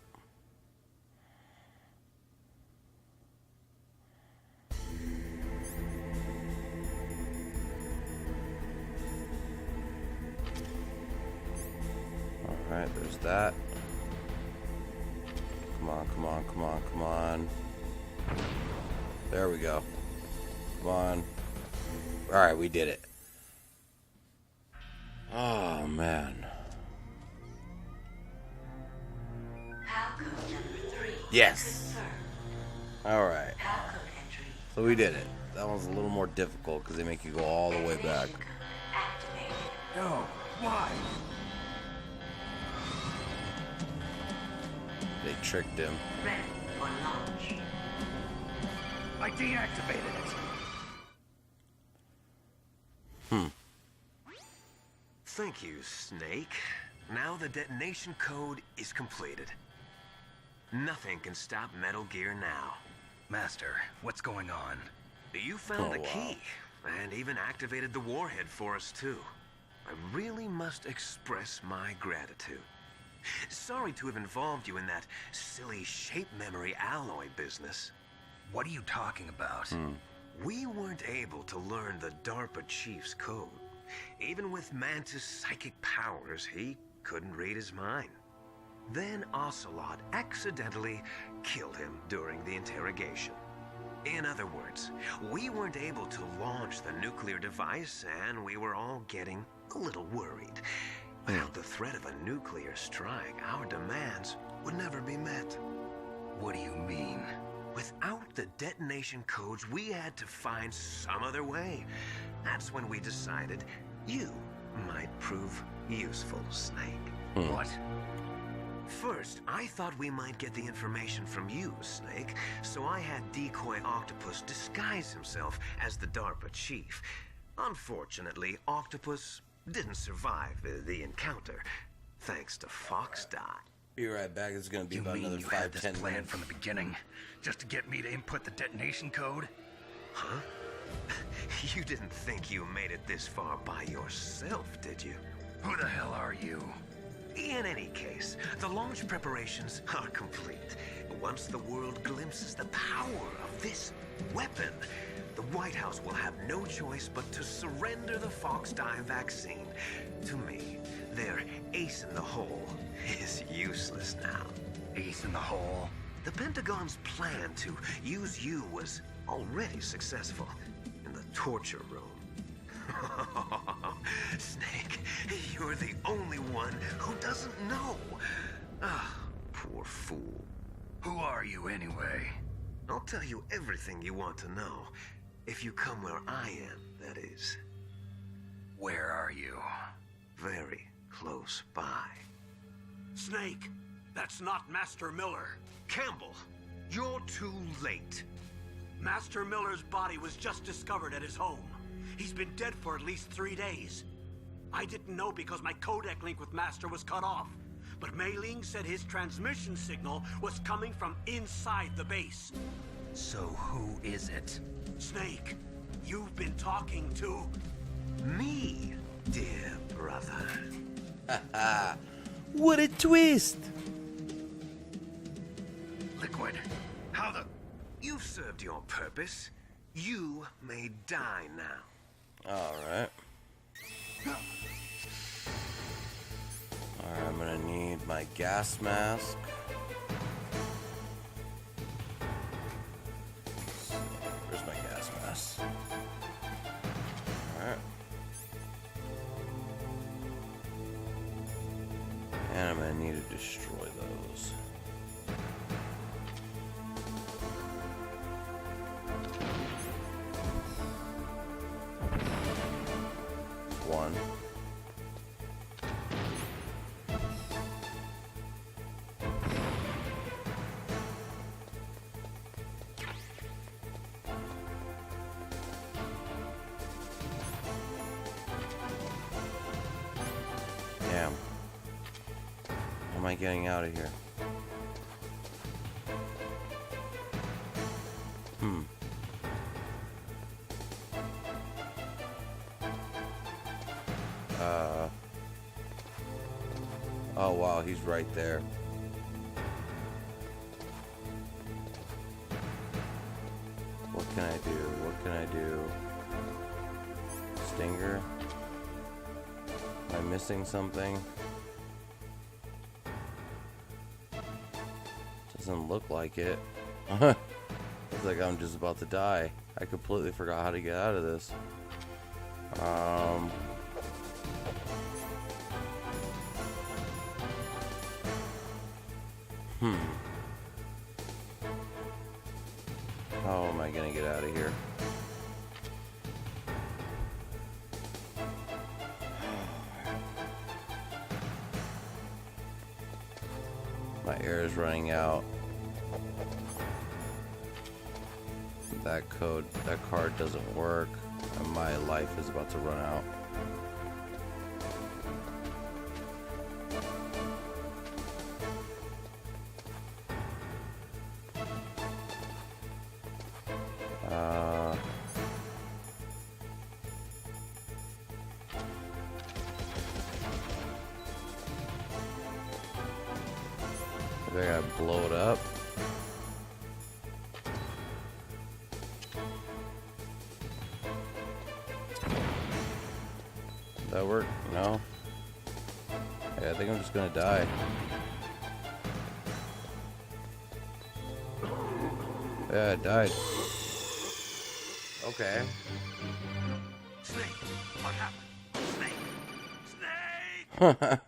Alright, there's that. Come on, come on, come on, come on. There we go. Come on. Alright, we did it. Oh, man. Palcode number 3. Yes. Alright. Palcode entry. So we did it. That one's a little more difficult because they make you go all the way back. Activation code activated. No, why? They tricked him. Ready for launch. I deactivated it. Thank you, Snake. Now the detonation code is completed. Nothing can stop Metal Gear now. Master, what's going on? You found Oh, the wow. key, and even activated the warhead for us, too. I really must express my gratitude. Sorry to have involved you in that silly shape memory alloy business. What are you talking about? We weren't able to learn the DARPA chief's code. Even with Mantis' psychic powers, he couldn't read his mind. Then Ocelot accidentally killed him during the interrogation. In other words, we weren't able to launch the nuclear device, and we were all getting a little worried. Without the threat of a nuclear strike, our demands would never be met. What do you mean? Without the detonation codes, we had to find some other way. That's when we decided you might prove useful, Snake. What? First, I thought we might get the information from you, Snake, so I had Decoy Octopus disguise himself as the DARPA chief. Unfortunately, Octopus didn't survive the encounter, thanks to Fox Die. Be right back. It's gonna be You about mean another you had 5-10 this plan minutes. from the beginning, just to get me to input the detonation code? Huh? You didn't think you made it this far by yourself, did you? Who the hell are you? In any case, the launch preparations are complete. Once the world glimpses the power of this weapon, the White House will have no choice but to surrender the Fox Die vaccine to me. Their ace in the hole is useless now. Ace in the hole? The Pentagon's plan to use you was already successful in the torture room. Snake, you're the only one who doesn't know. Ah, poor fool. Who are you anyway? I'll tell you everything you want to know. If you come where I am, that is. Where are you? Very close by. Snake, that's not Master Miller. Campbell, you're too late. Master Miller's body was just discovered at his home. He's been dead for at least 3 days. I didn't know because my codec link with Master was cut off. But Mei Ling said his transmission signal was coming from inside the base. So who is it? Snake, you've been talking to... Me, dear brother. What a twist! Liquid, how the... You've served your purpose. You may die now. Alright. Alright, I'm gonna need my gas mask. Where's my gas mask? Alright. And I'm gonna need to destroy those. One. Damn. How am I getting out of here? Oh wow, he's right there. What can I do? What can I do? Stinger? Am I missing something? Doesn't look like it. Looks like I'm just about to die. I completely forgot how to get out of this. How am I gonna get out of here? My air is running out. That card doesn't work, and my life is about to run out. I gotta blow it up. Did that work? No? Yeah, I think I'm just gonna die. Yeah, I died. Okay. Snake, what happened? Snake! Snake!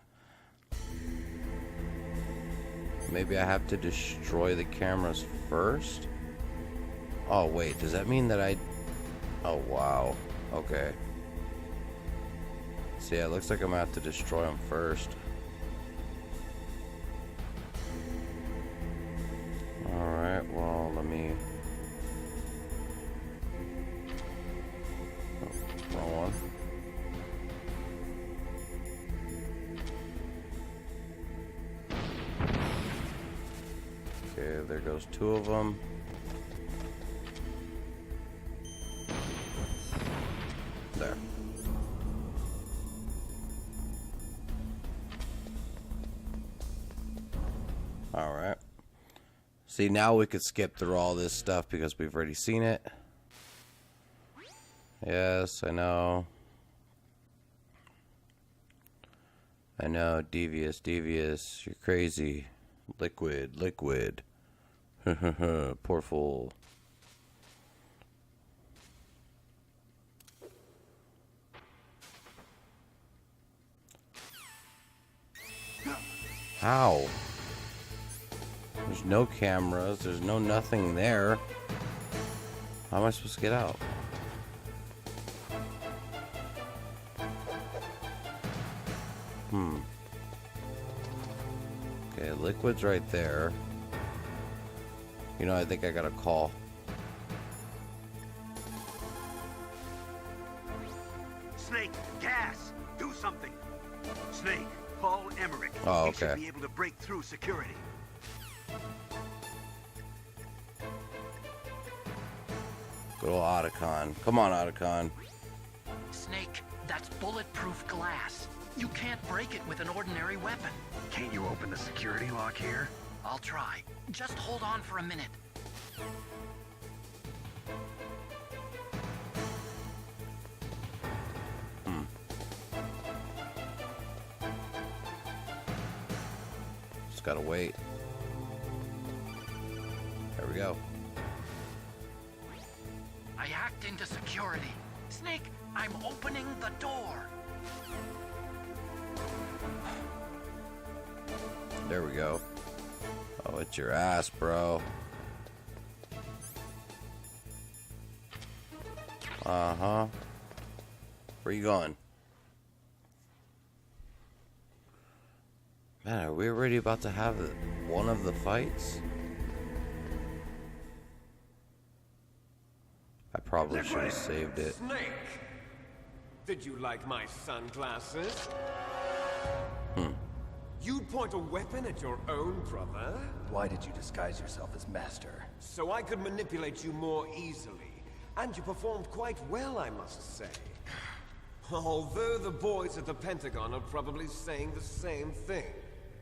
Maybe I have to destroy the cameras first? Oh, wait. Does that mean that I... Oh, wow. Okay. So, yeah, it looks like I'm going to have to destroy them first. Okay, there goes 2 of them. There. Alright. See, now we could skip through all this stuff because we've already seen it. Yes, I know. I know, devious, devious. You're crazy. Liquid, liquid. Poor fool. How? There's no cameras. There's no nothing there. How am I supposed to get out? Okay, liquid's right there. You know, I think I got a call. Snake, gas! Do something! Snake, call Emmerich. Oh, He okay. should be able to break through security. Good old Otacon. Come on, Otacon. Snake, that's bulletproof glass. You can't break it with an ordinary weapon. Can't you open the security lock here? I'll try. Just hold on for a minute. Just gotta wait. There we go. I hacked into security. Snake, I'm opening the door. There we go. Oh, it's your ass, bro. Uh-huh. Where you going? Man, are we already about to have one of the fights? I probably should have saved it. Snake! Did you like my sunglasses? You'd point a weapon at your own brother? Why did you disguise yourself as Master? So I could manipulate you more easily. And you performed quite well, I must say. Although the boys at the Pentagon are probably saying the same thing.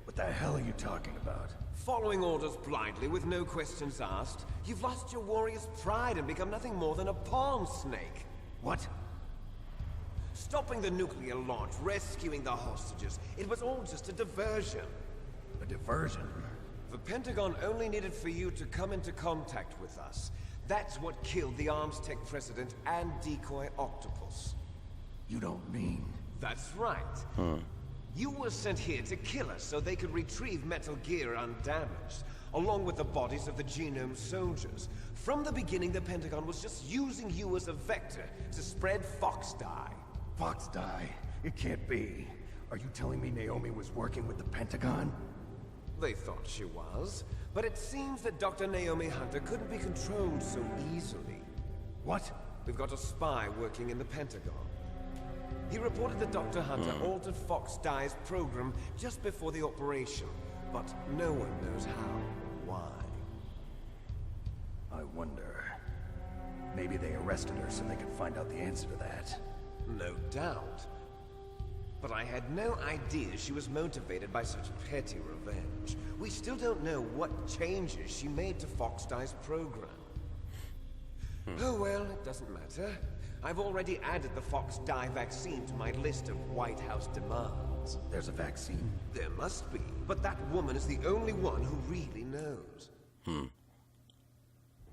What the hell are you talking about? Following orders blindly with no questions asked, you've lost your warrior's pride and become nothing more than a pawn, Snake. What? Stopping the nuclear launch, rescuing the hostages, it was all just a diversion. A diversion? The Pentagon only needed for you to come into contact with us. That's what killed the Arms Tech president and decoy Octopus. You don't mean... That's right. You were sent here to kill us so they could retrieve Metal Gear undamaged, along with the bodies of the Genome soldiers. From the beginning, the Pentagon was just using you as a vector to spread Fox dye. Fox die? It can't be. Are you telling me Naomi was working with the Pentagon? They thought she was, but it seems that Dr. Naomi Hunter couldn't be controlled so easily. What? We've got a spy working in the Pentagon. He reported that Dr. Hunter altered Fox Dye's program just before the operation, but no one knows how or why. I wonder... Maybe they arrested her so they could find out the answer to that. No doubt. But I had no idea she was motivated by such petty revenge. We still don't know what changes she made to Fox Dye's program. Oh well, it doesn't matter. I've already added the Fox Dye vaccine to my list of White House demands. There's a vaccine? There must be, but that woman is the only one who really knows.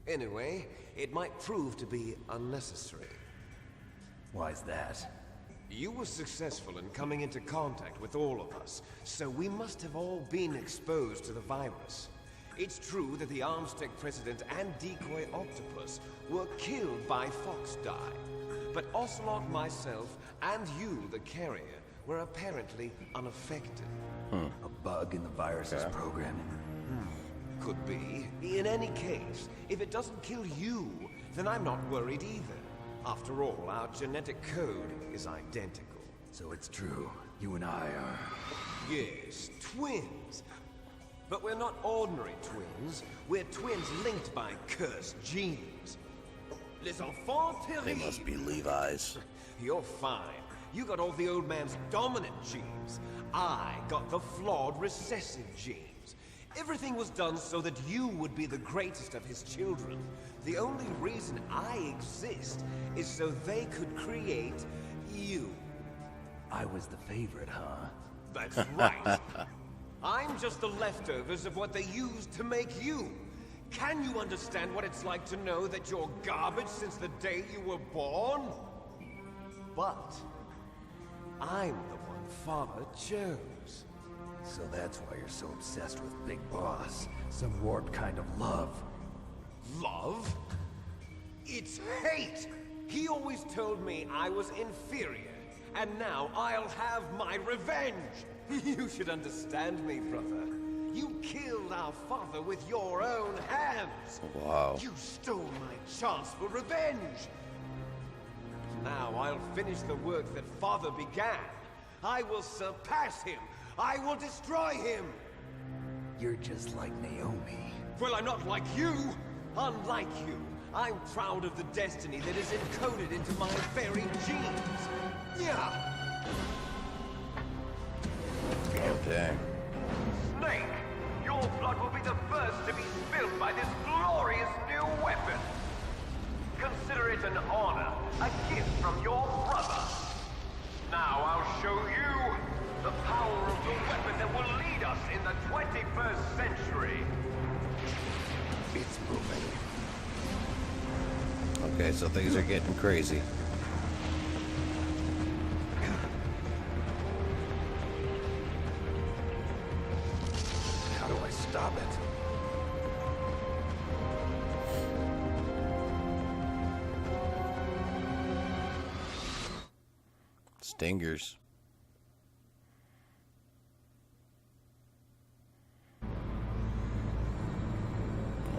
Anyway, it might prove to be unnecessary. Why's that? You were successful in coming into contact with all of us, so we must have all been exposed to the virus. It's true that the Arms Tech president and decoy Octopus were killed by Fox Dye, but Ocelot, myself, and you, the carrier, were apparently unaffected. A bug in the virus's programming? Could be. In any case, if it doesn't kill you, then I'm not worried either. After all, our genetic code is identical. So it's true. You and I are... Yes, twins. But we're not ordinary twins. We're twins linked by cursed genes. Les enfants terribles. They must be Levi's. You're fine. You got all the old man's dominant genes. I got the flawed recessive genes. Everything was done so that you would be the greatest of his children. The only reason I exist is so they could create you. I was the favorite, huh? That's right. I'm just the leftovers of what they used to make you. Can you understand what it's like to know that you're garbage since the day you were born? But I'm the one Father chose. So that's why you're so obsessed with Big Boss. Some warped kind of love. Love? It's hate! He always told me I was inferior, and now I'll have my revenge! You should understand me, brother. You killed our father with your own hands! Wow. You stole my chance for revenge! Now I'll finish the work that Father began. I will surpass him! I will destroy him! You're just like Naomi. Well, I'm not like you! Unlike you, I'm proud of the destiny that is encoded into my very genes! Yeah! Oh, dang. Snake, your blood will be the first to be spilled by this glorious new weapon! Consider it an honor, a gift from your brother! Now I'll show you the power of the weapon that will lead us in the 21st century! It's moving. Okay, so things are getting crazy. How do I stop it? Stingers.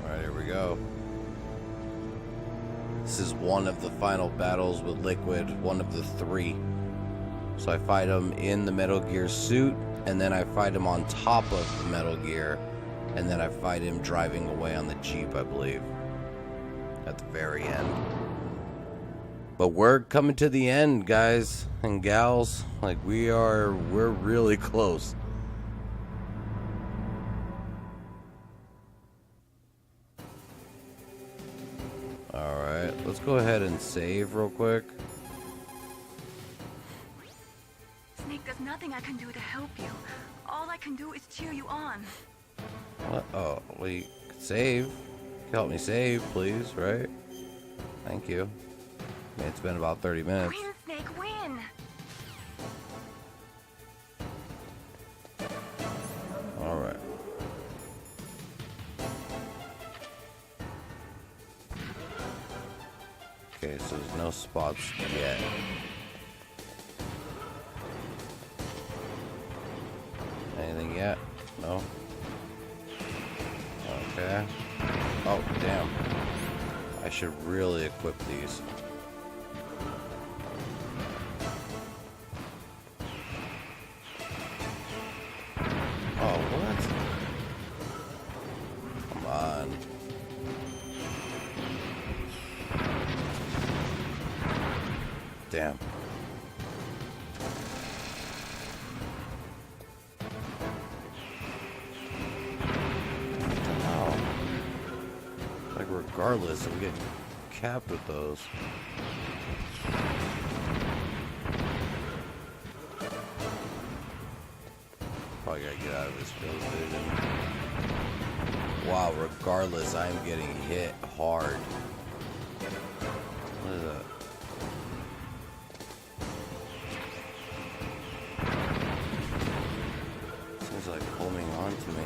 Alright, here we go. This is one of the final battles with Liquid, one of the 3. So I fight him in the Metal Gear suit, and then I fight him on top of the Metal Gear, and then I fight him driving away on the Jeep, I believe, at the very end. But we're coming to the end, guys and gals. Like, we're really close. Alright, let's go ahead and save real quick. Snake, there's nothing I can do to help you. All I can do is cheer you on. What? Oh, we save. Help me save, please, right? Thank you. I mean, it's been about 30 minutes. Win, Snake, win! Alright. Okay, so there's no spots yet. Anything yet? No? Okay. Oh, damn. I should really equip these. Oh, what? Come on. Damn. Wow. Like, regardless, we get capped with those. Probably gotta get out of his field of vision. Wow, regardless, I'm getting hit hard. What is that? Seems like holding on to me.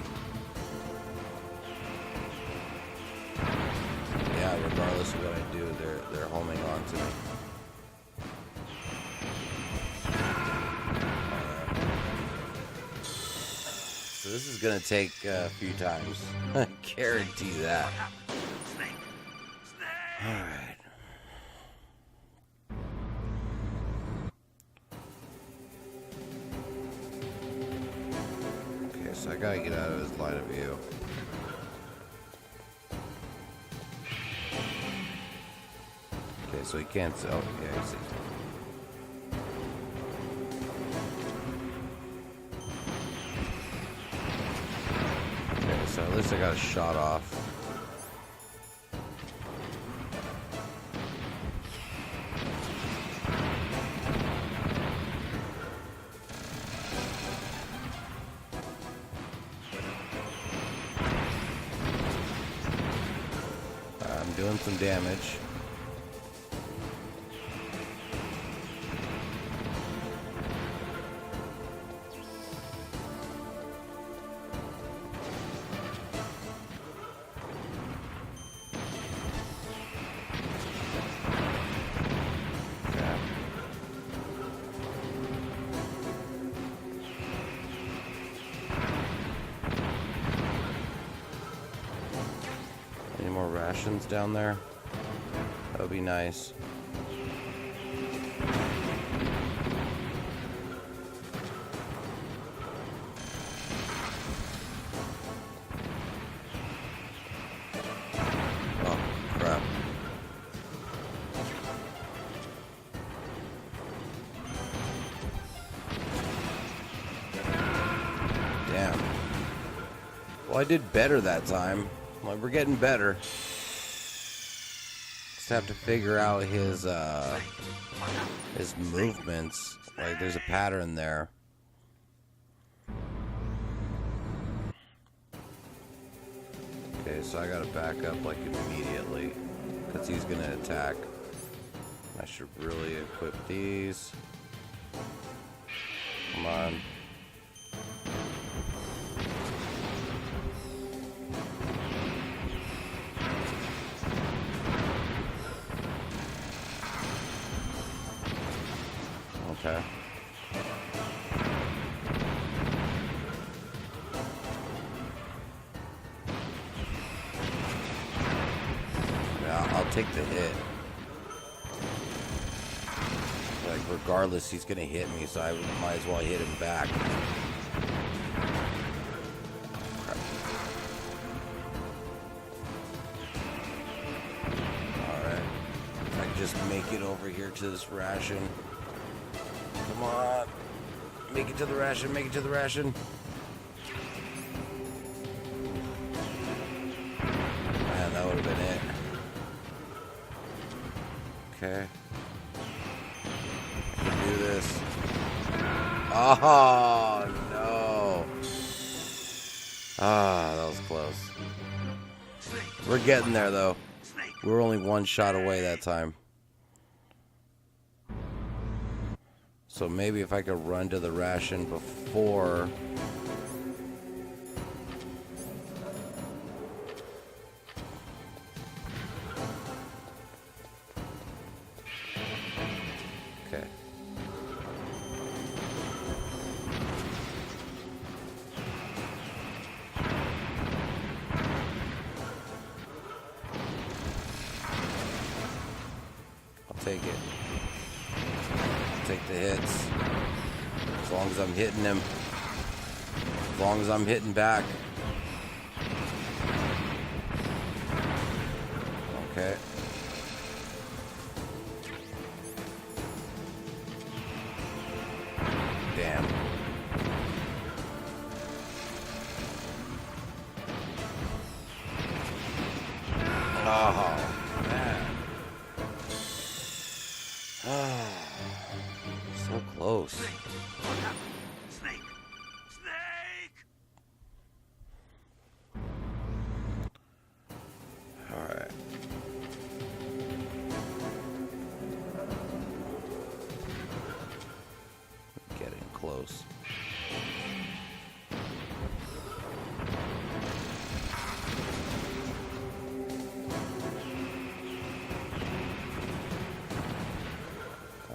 Yeah, regardless of what I do, they're homing on to me. So this is gonna take a few times. I guarantee that. Snake! Snake! Alright. Okay, so I gotta get out of his line of view. Okay, so he can't. Oh, yeah, he sees me. Okay, so at least I got a shot off. I'm doing some damage. Any more rations down there? That would be nice. Oh, crap. Damn. Well, I did better that time. Like, we're getting better. Just have to figure out his movements. Like, there's a pattern there. Okay, so I gotta back up like immediately, because he's gonna attack. I should really equip these. Come on. Okay. Yeah, I'll take the hit. Like, regardless, he's gonna hit me, so I might as well hit him back. Alright. If I can just make it over here to this ration. Come on. Make it to the ration, make it to the ration. Man, that would have been it. Okay. I can do this. Oh, no. Ah, that was close. We're getting there, though. We were only one shot away that time. So maybe if I could run to the ration before... Okay. I'll take it. Take the hits. As long as I'm hitting him. As long as I'm hitting back. Okay. Damn. Oh, man. So close. Snake! Snake! All right. Getting close.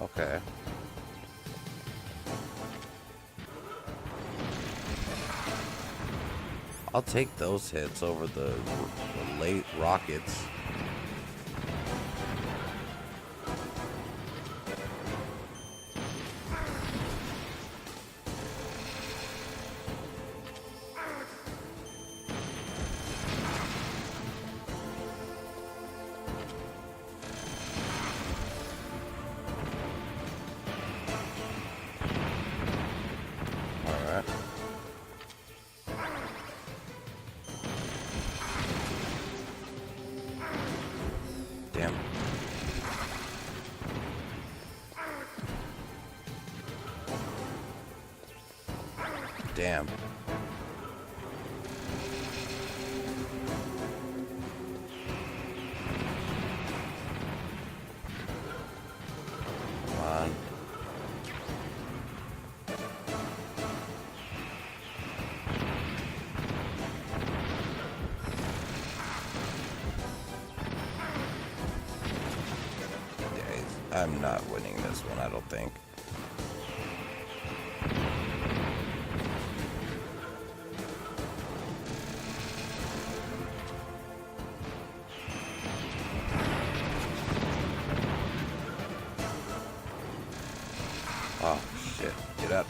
Okay. I'll take those hits over the late rockets. Damn. Damn. Come on. I'm not winning this one, I don't think. Oh, shit. Get up.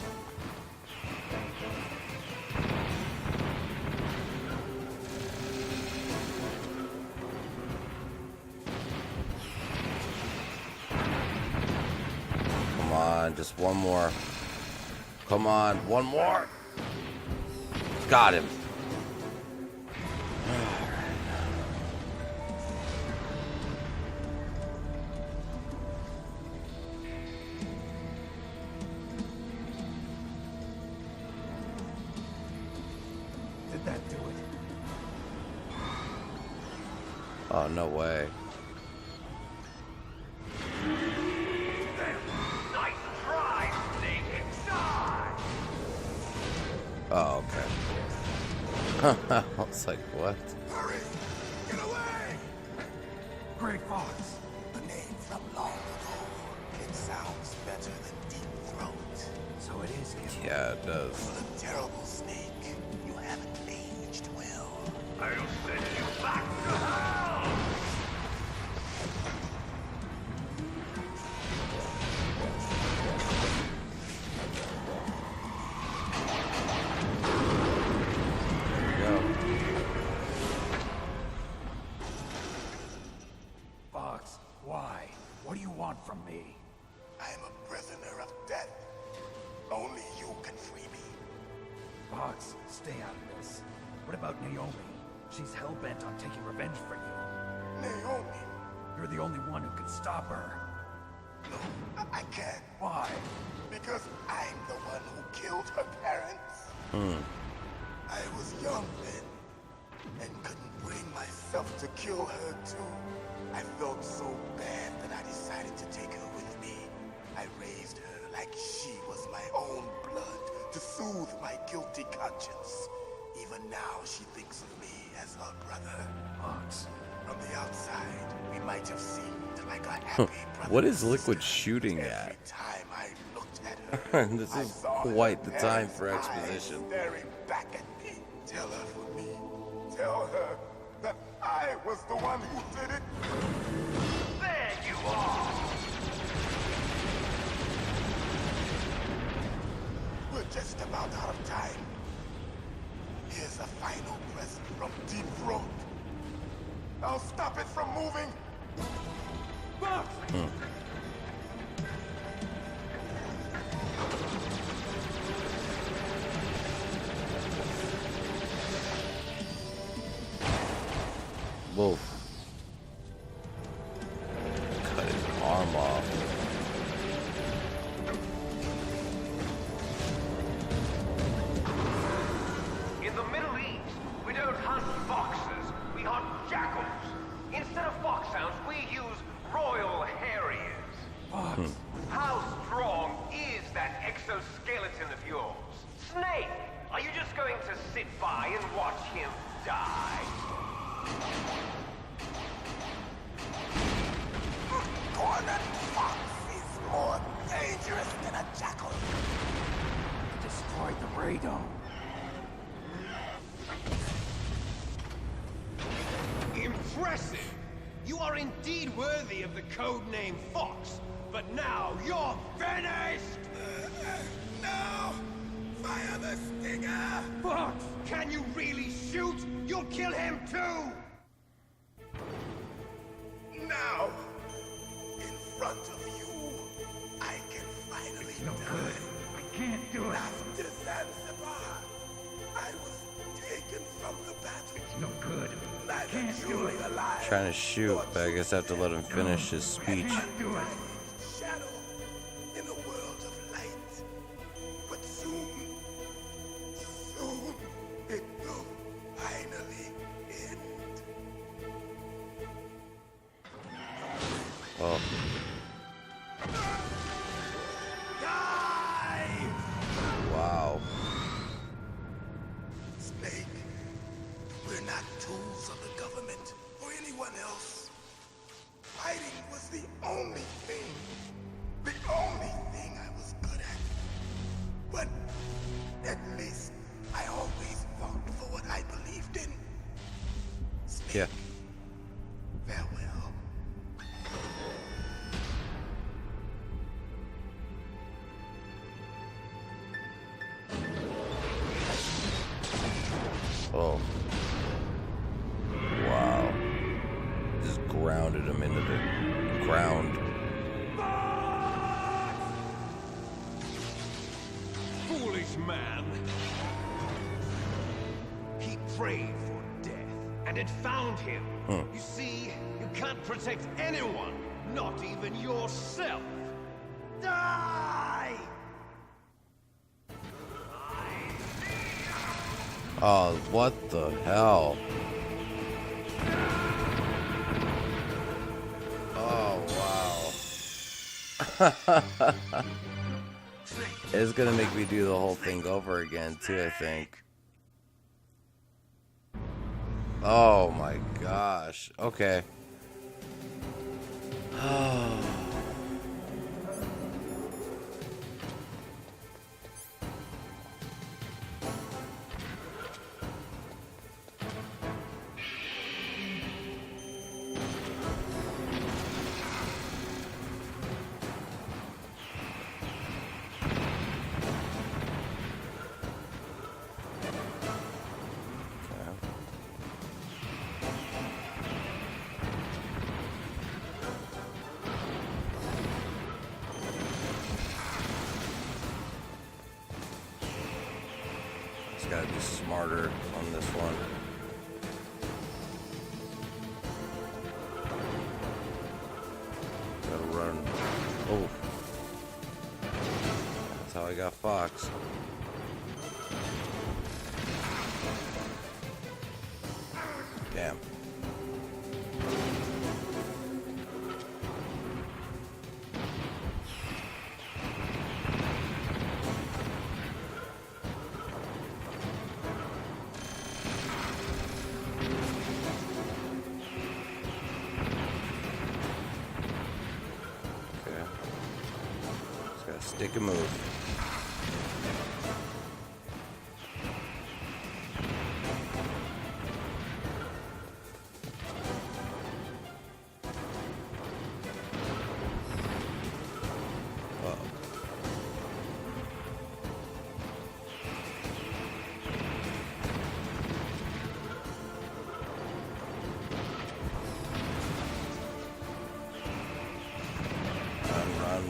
Come on, just one more. Come on, one more. Got him. Did that do it? Oh, no way. Nice try, Snake. Die! Oh, okay. I was like, what? Hurry! Get away! Gray Fox. A name from long ago. It sounds better than Deep Throat. So it is him. Yeah, it does. You're a terrible snake. You haven't aged well. I'll send you back to hell! Go. Fox, why? What do you want from me? I am a prisoner of death. Only you can free me. Fox, stay out of this. What about Naomi? She's hell-bent on taking revenge for you. Naomi? You're the only one who can stop her. No, I can't. Why? Because I'm the one who killed her parents. I was young then, and couldn't bring myself to kill her too. I felt so bad that I decided to take her with me. I raised her like she was my own blood to soothe my guilty conscience. Even now, she thinks of me as her brother. Fox, from the outside, we might have seemed like a happy brother. What is Liquid shooting Every at? time I looked at her, This I is saw her quite the time parents' for eyes exposition. staring back at me. Tell her for me. Tell her that I was the one who did it. There you are. We're just about out of time. Here's a final present from Deep Throat. I'll stop it from moving. Fox! Whoa. Cut his arm off. In the Middle East, we don't hunt foxes, we hunt jackals. Instead of foxhounds, we use royal harriers. Fox! How strong is that exoskeleton of yours? Snake, are you just going to sit by and watch him die? Cornered fox is more dangerous than a jackal. Destroyed the radome. Impressive! You are indeed worthy of the codename Fox, but now you're finished! No! Fire the stinger! Fox, can you really shoot? You'll kill him too! Now! In front of you, I can finally die. I can't do it. After Zanzibar, I was taken from the battle. It's no good. Trying to shoot, but I guess I have to let him finish his speech. Shadow in a world of light. But soon it will finally end. Oh. Wow. Snake, we're not tools of the government or anyone else. Fighting was the only thing I was good at. But at least I always fought for what I believed in. Snake, Yeah. farewell. Oh. Wow. Just grounded him into the ground. Foolish man. He prayed for death, and it found him. You see, you can't protect anyone, not even yourself. Die! Oh, what the hell? Oh, wow. It's gonna make me do the whole thing over again, too, I think. Oh my gosh. Okay. Just gotta be smarter on this one. Gotta run. Oh. That's how I got Fox. Damn. Stick and move.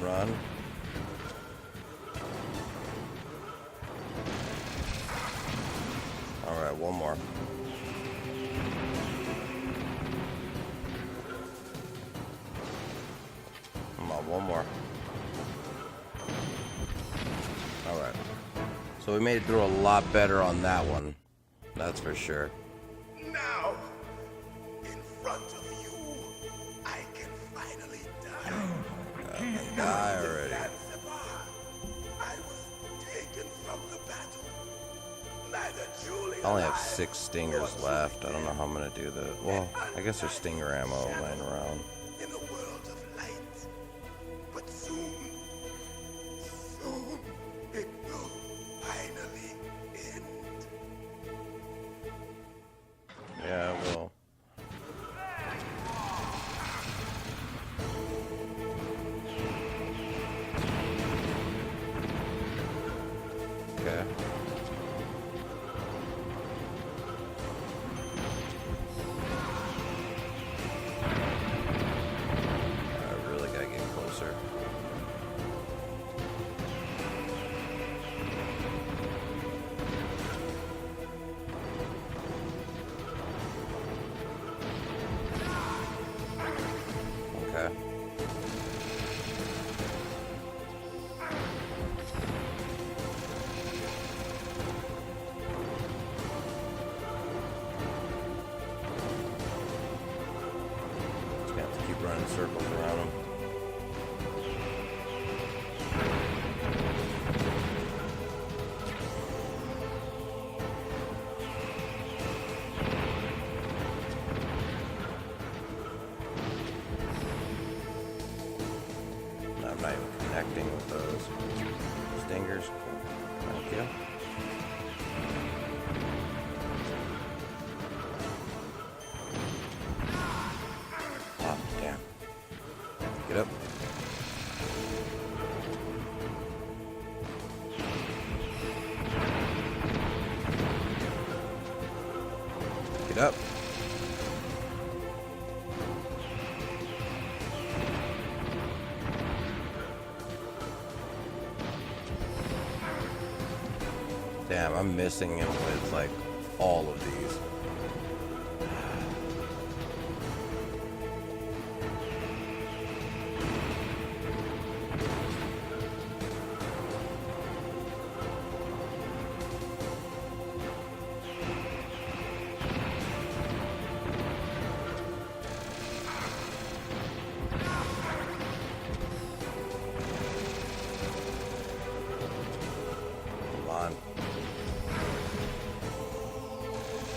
Run. Alright, one more. Come on, one more. Alright. So we made it through a lot better on that one. That's for sure. Now, in front of you, I can finally die. Die already. I was taken from the battle. Neither Julie I only have 6 stingers left. I don't know how I'm gonna do that. Well, I guess there's stinger ammo laying around. in a world of light. But soon it will finally end. Yeah, well. Okay. running circles around him. I'm not even connecting with those stingers. Cool. Thank you. Oh, damn. Get up. Get up. Damn, I'm missing him with like all of these. Come on.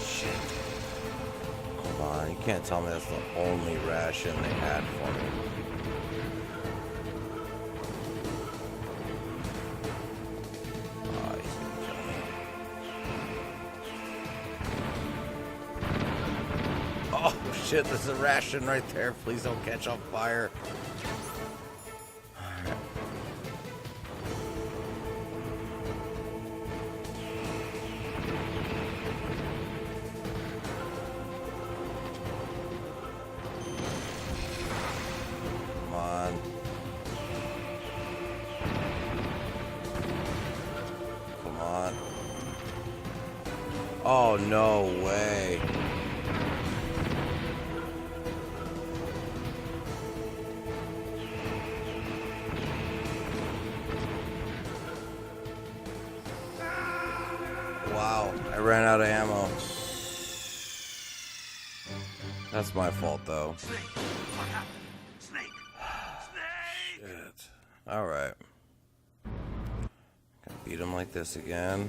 Shit. Come on, you can't tell me that's the only ration they had for me. Oh, he's gonna kill me. Oh shit, there's a ration right there. Please don't catch on fire. Come on. Come on. Oh, no way. Wow, I ran out of ammo. That's my fault, though. Snake, what happened? Snake! Snake! Shit. Alright. Gonna beat him like this again.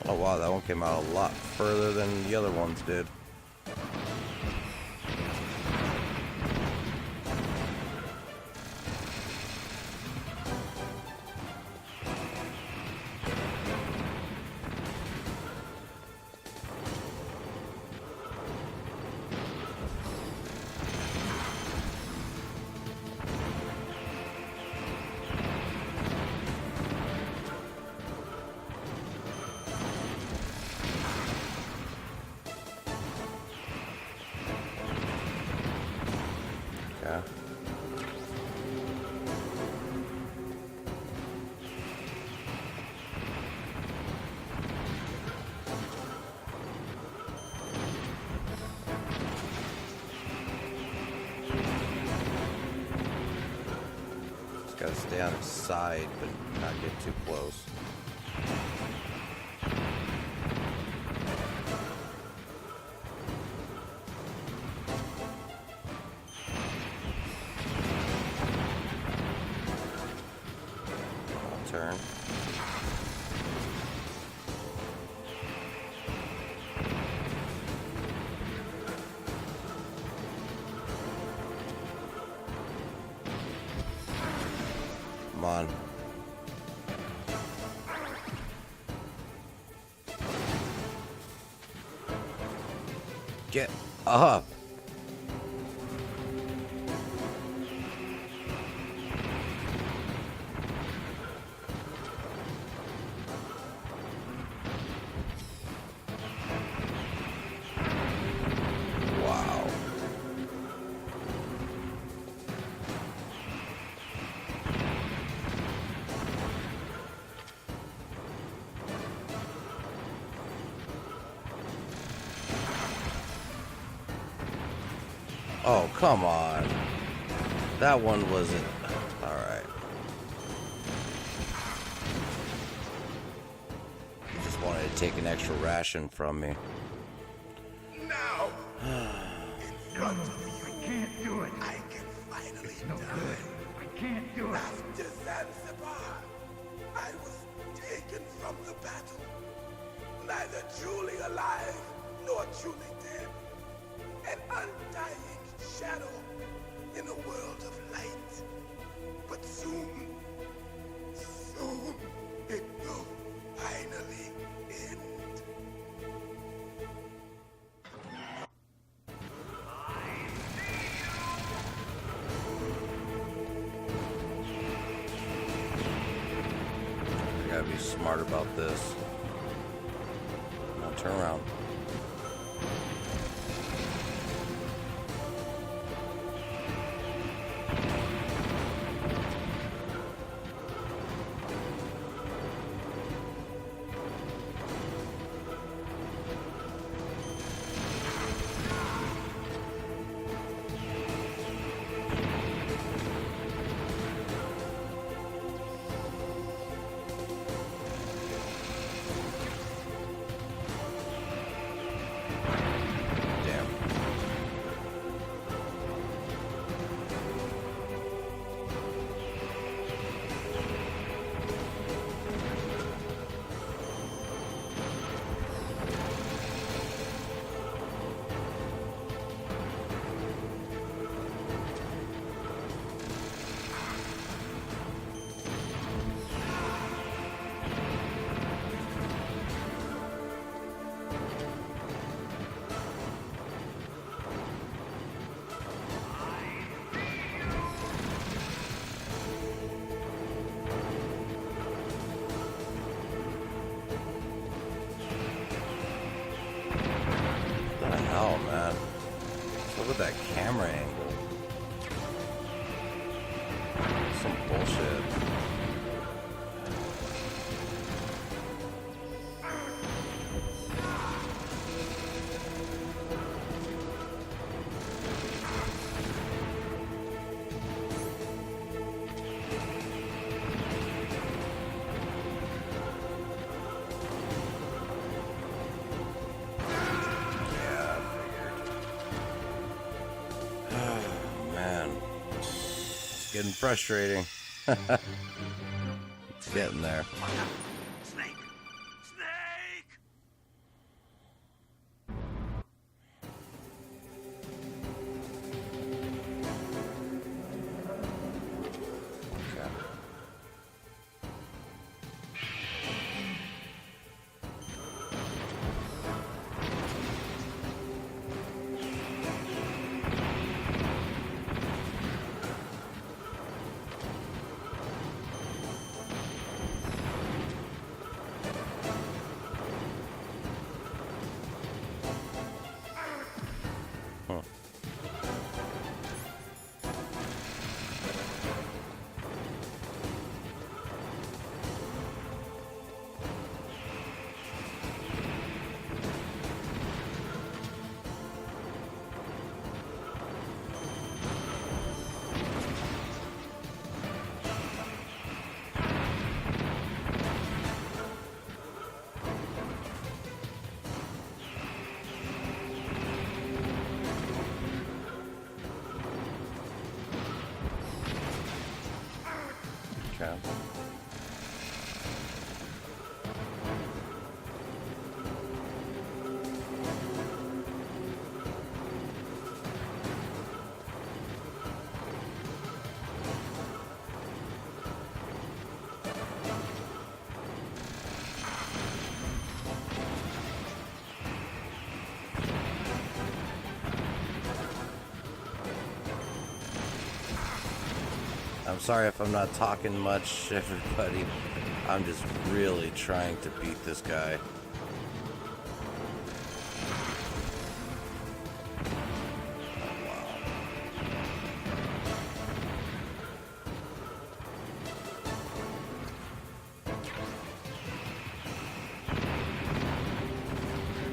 Oh wow, that one came out a lot further than the other ones did. Okay. Just gotta stay on its side, but not get too close. Turn. Come on. Get up. Wow. Oh, come on. That one wasn't... Alright. He just wanted to take an extra ration from me. Now! In front of me. I can't do it. I can finally die. I can't do it. After Zanzibar, I was taken from the battle. Neither truly alive, nor truly dead. An undying shadow in a world of light. But soon, it will finally end. I gotta be smart about this. Now turn around. That camera angle. Some bullshit. Getting frustrating. It's getting there. Snake! Snake! Okay. Okay. I'm sorry if I'm not talking much, everybody. I'm just really trying to beat this guy.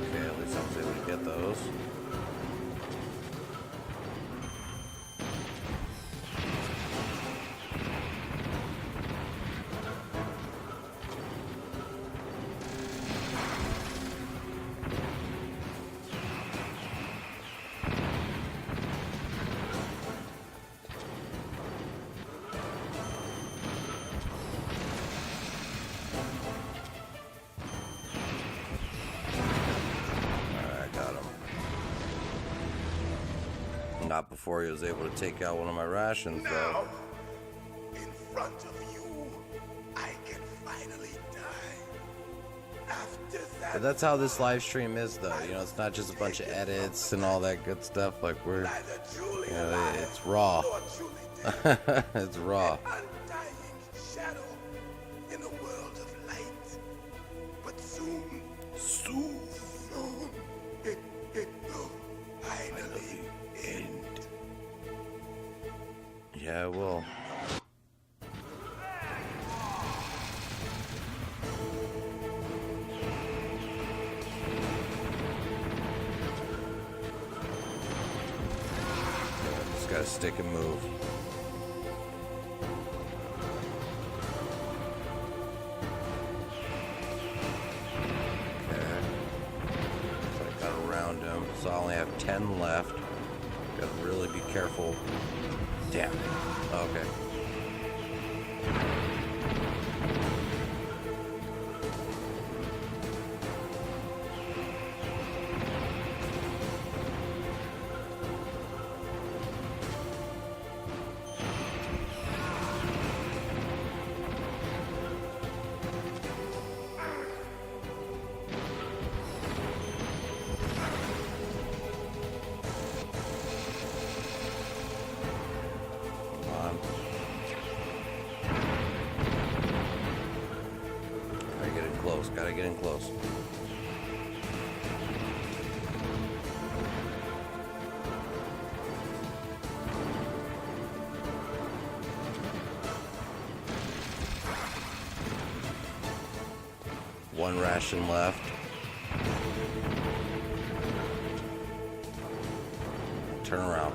Okay, at least I was able to get those. Not before he was able to take out one of my rations, Now, though. in front of you, I can finally die. After that, But that's how this live stream is, though. You know, it's not just a bunch of edits and all that good stuff. Like, we're, neither truly you know, alive it's raw. nor truly dead. It's raw. An undying shadow in a world of light. But soon, it will finally end. Yeah, it will. Just gotta stick and move. Okay. So I got around him. So I only have 10 left. Gotta really be careful. Damn. Okay. Gotta get in close. One ration left. Turn around.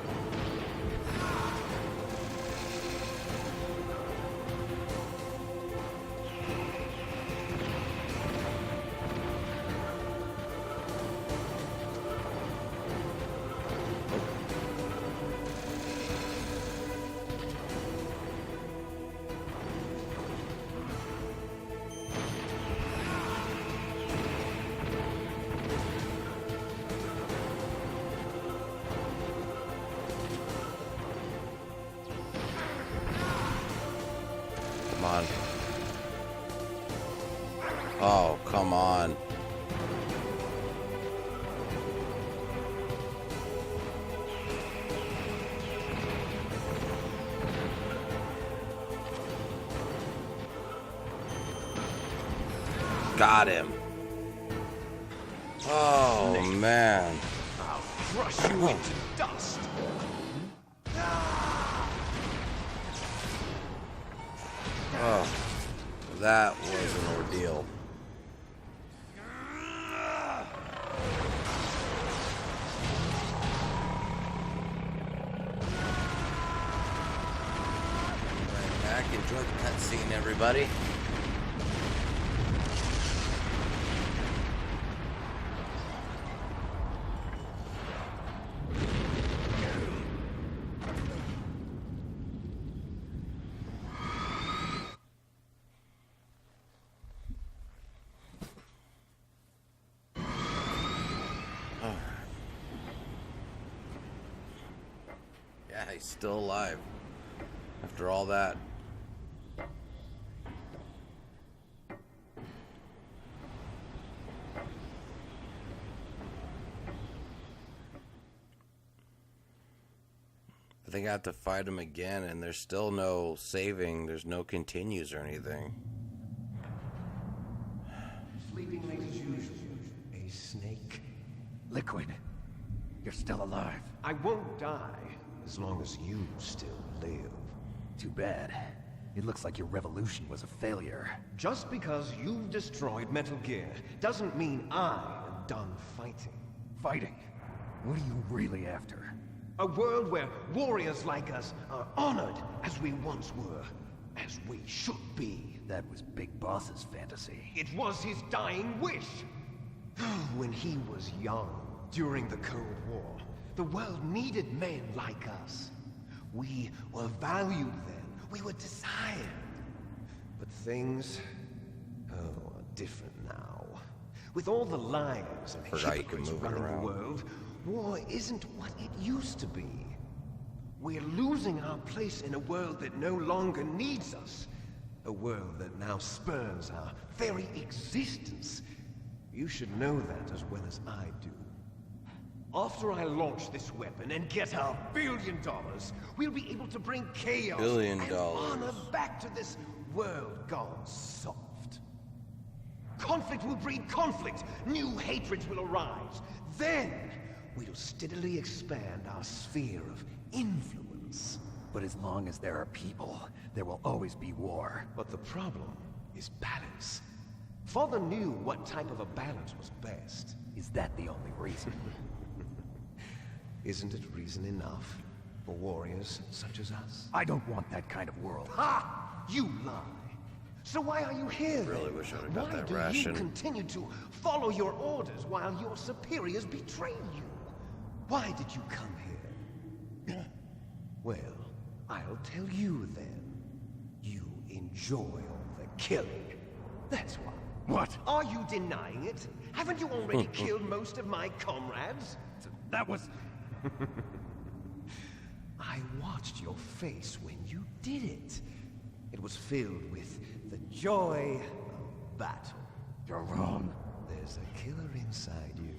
Come on. Oh, come on. Got him. Oh, man. I'll crush you into dust. Oh, that was an ordeal. Right back, enjoy the cutscene, everybody. Yeah, he's still alive after all that. I think I have to fight him again, and there's still no saving. There's no continues or anything. Sleeping late as usual. A snake. Liquid, you're still alive. I won't die as long as you still live. Too bad. It looks like your revolution was a failure. Just because you've destroyed Metal Gear doesn't mean I am done fighting. Fighting? What are you really after? A world where warriors like us are honored as we once were, as we should be. That was Big Boss's fantasy. It was his dying wish. When he was young, during the Cold War, the world needed men like us. We were valued then. We were desired. But things, are different now. With all the liars and Forgot you could hypocrites move it running around. the world, war isn't what it used to be. We're losing our place in a world that no longer needs us. A world that now spurns our very existence. You should know that as well as I do. After I launch this weapon and get our $1 billion, we'll be able to bring chaos and honor back to this world gone soft. Conflict will breed conflict. New hatreds will arise. Then, we'll steadily expand our sphere of influence. But as long as there are people, there will always be war. But the problem is balance. Father knew what type of a balance was best. Is that the only reason? Isn't it reason enough for warriors such as us? I don't want that kind of world. Ha! You lie. So why are you here? Really wish I'd have got that Why do ration. you continue to follow your orders while your superiors betray you? Why did you come here? Well, I'll tell you then. You enjoy all the killing. That's why. What? Are you denying it? Haven't you already killed most of my comrades? That was... I watched your face when you did it. It was filled with the joy of battle. You're wrong. There's a killer inside you.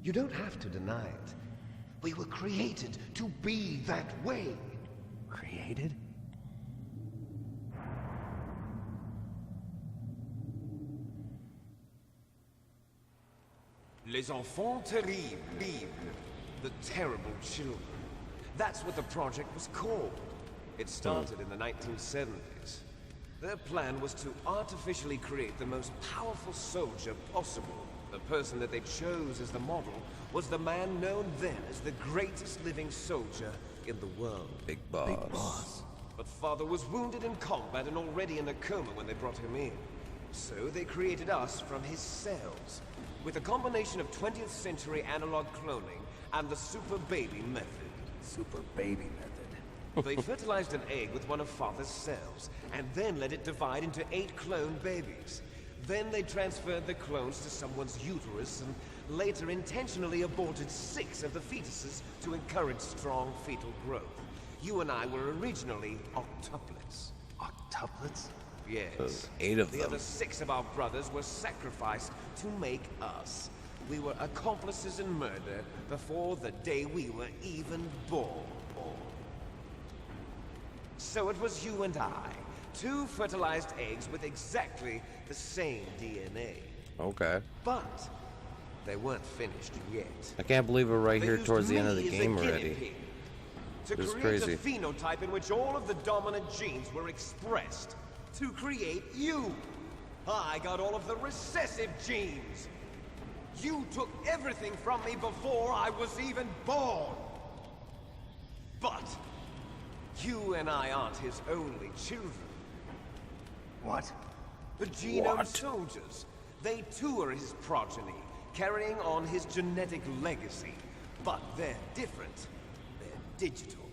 You don't have to deny it. We were created to be that way. Created? Les enfants terribles. The terrible children. That's what the project was called. It started in the 1970s. Their plan was to artificially create the most powerful soldier possible. The person that they chose as the model was the man known then as the greatest living soldier in the world. Big Boss. Big Boss. But Father was wounded in combat and already in a coma when they brought him in. So they created us from his cells, with a combination of 20th century analog cloning and the super baby method. Super baby method. They fertilized an egg with one of Father's cells, and then let it divide into 8 clone babies. Then they transferred the clones to someone's uterus, and later intentionally aborted 6 of the fetuses to encourage strong fetal growth. You and I were originally octuplets. Octuplets? Yes. 8 of The them. other 6 of our brothers were sacrificed to make us. We were accomplices in murder before the day we were even born. So it was you and I, 2 fertilized eggs with exactly the same DNA. Okay. But they weren't finished yet. I can't believe we're right They here used towards the me end of the as a game guinea already. pig to This is create crazy. a phenotype in which all of the dominant genes were expressed to create you. I got all of the recessive genes. You took everything from me before I was even born. But you and I aren't his only children. What? The genome What? soldiers. They too are his progeny, carrying on his genetic legacy. But they're different. They're digital.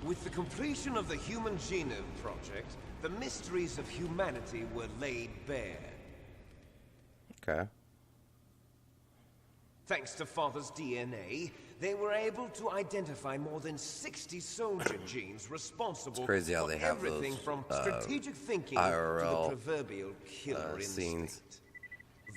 With the completion of the Human Genome Project, the mysteries of humanity were laid bare. Okay. Thanks to Father's DNA, they were able to identify more than 60 soldier genes responsible It's crazy how for they have everything those, from strategic thinking IRL, to the proverbial killer scenes. instinct.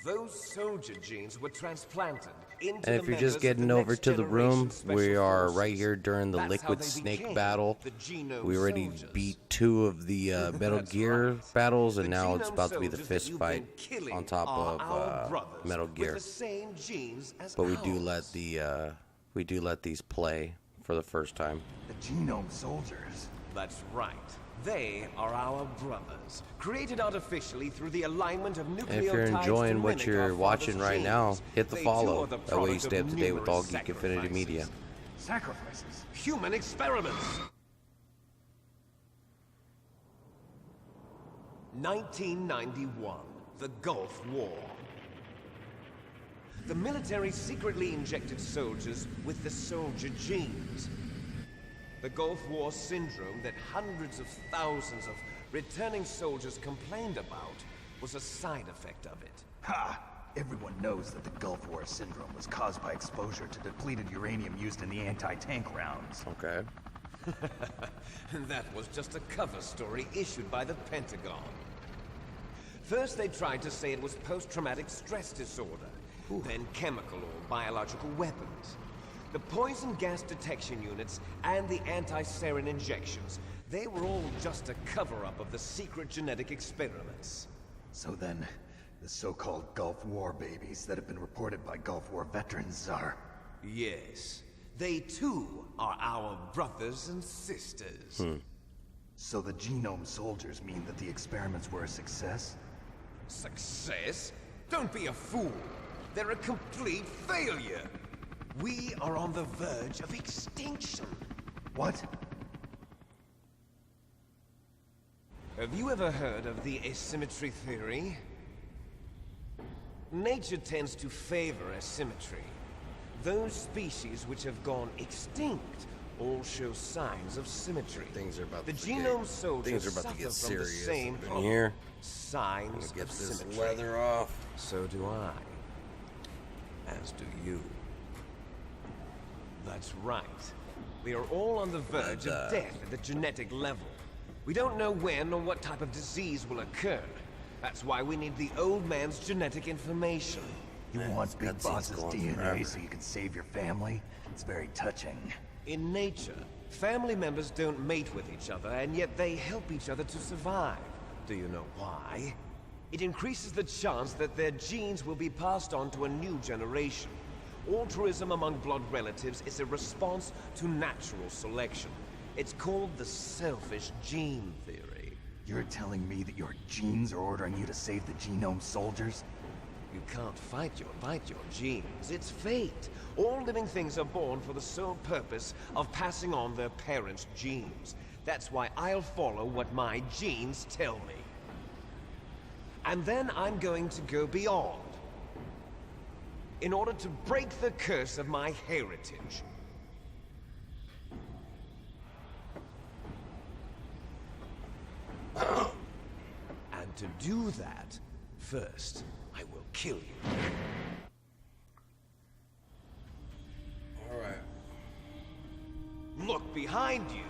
Those soldier genes were transplanted into And if the you're just members of getting the over next to the room, generation special we are forces. right here during the That's how Liquid they Snake became battle. the genome We already soldiers. beat 2 of the Metal That's Gear right. battles, and The now it's genome about to be the soldiers that fist you've fight been killing on top are of our brothers Metal with Gear. the same genes as But we do ours. let these play for the first time. The genome soldiers. That's right. They are our brothers, created artificially through the alignment of nucleotides. And if you're enjoying to what mimic you're our watching father's right now, genes. hit the They too follow. are the That way you product stay of up to date with all numerous Geek Infinity Media. Sacrifices. Human experiments. 1991, the Gulf War. The military secretly injected soldiers with the soldier genes. The Gulf War syndrome that hundreds of thousands of returning soldiers complained about was a side effect of it. Ha! Everyone knows that the Gulf War syndrome was caused by exposure to depleted uranium used in the anti-tank rounds. Okay. That was just a cover story issued by the Pentagon. First, they tried to say it was post-traumatic stress disorder, then chemical or biological weapons. The poison gas detection units and the anti-sarin injections, they were all just a cover-up of the secret genetic experiments. So then, the so-called Gulf War babies that have been reported by Gulf War veterans are... Yes. They too are our brothers and sisters. So the genome soldiers mean that the experiments were a success? Success? Don't be a fool. They're a complete failure. We are on the verge of extinction. What? Have you ever heard of the asymmetry theory? Nature tends to favor asymmetry. Those species which have gone extinct all show signs of symmetry. Things are about the to genome get, soldiers things are about to get suffer from the serious same in here. Signs Get of this symmetry. leather off. So do I. As do you. That's right. We are all on the verge of death at the genetic level. We don't know when or what type of disease will occur. That's why we need the old man's genetic information. You want Big cutscene's Boss's going DNA forever. so you can save your family? It's very touching. In nature, family members don't mate with each other, and yet they help each other to survive. Do you know why? It increases the chance that their genes will be passed on to a new generation. Altruism among blood relatives is a response to natural selection. It's called the selfish gene theory. You're telling me that your genes are ordering you to save the genome soldiers? You can't fight your genes. It's fate. All living things are born for the sole purpose of passing on their parents' genes. That's why I'll follow what my genes tell me. And then I'm going to go beyond. In order to break the curse of my heritage. And to do that, first, I will kill you. All right. Look behind you.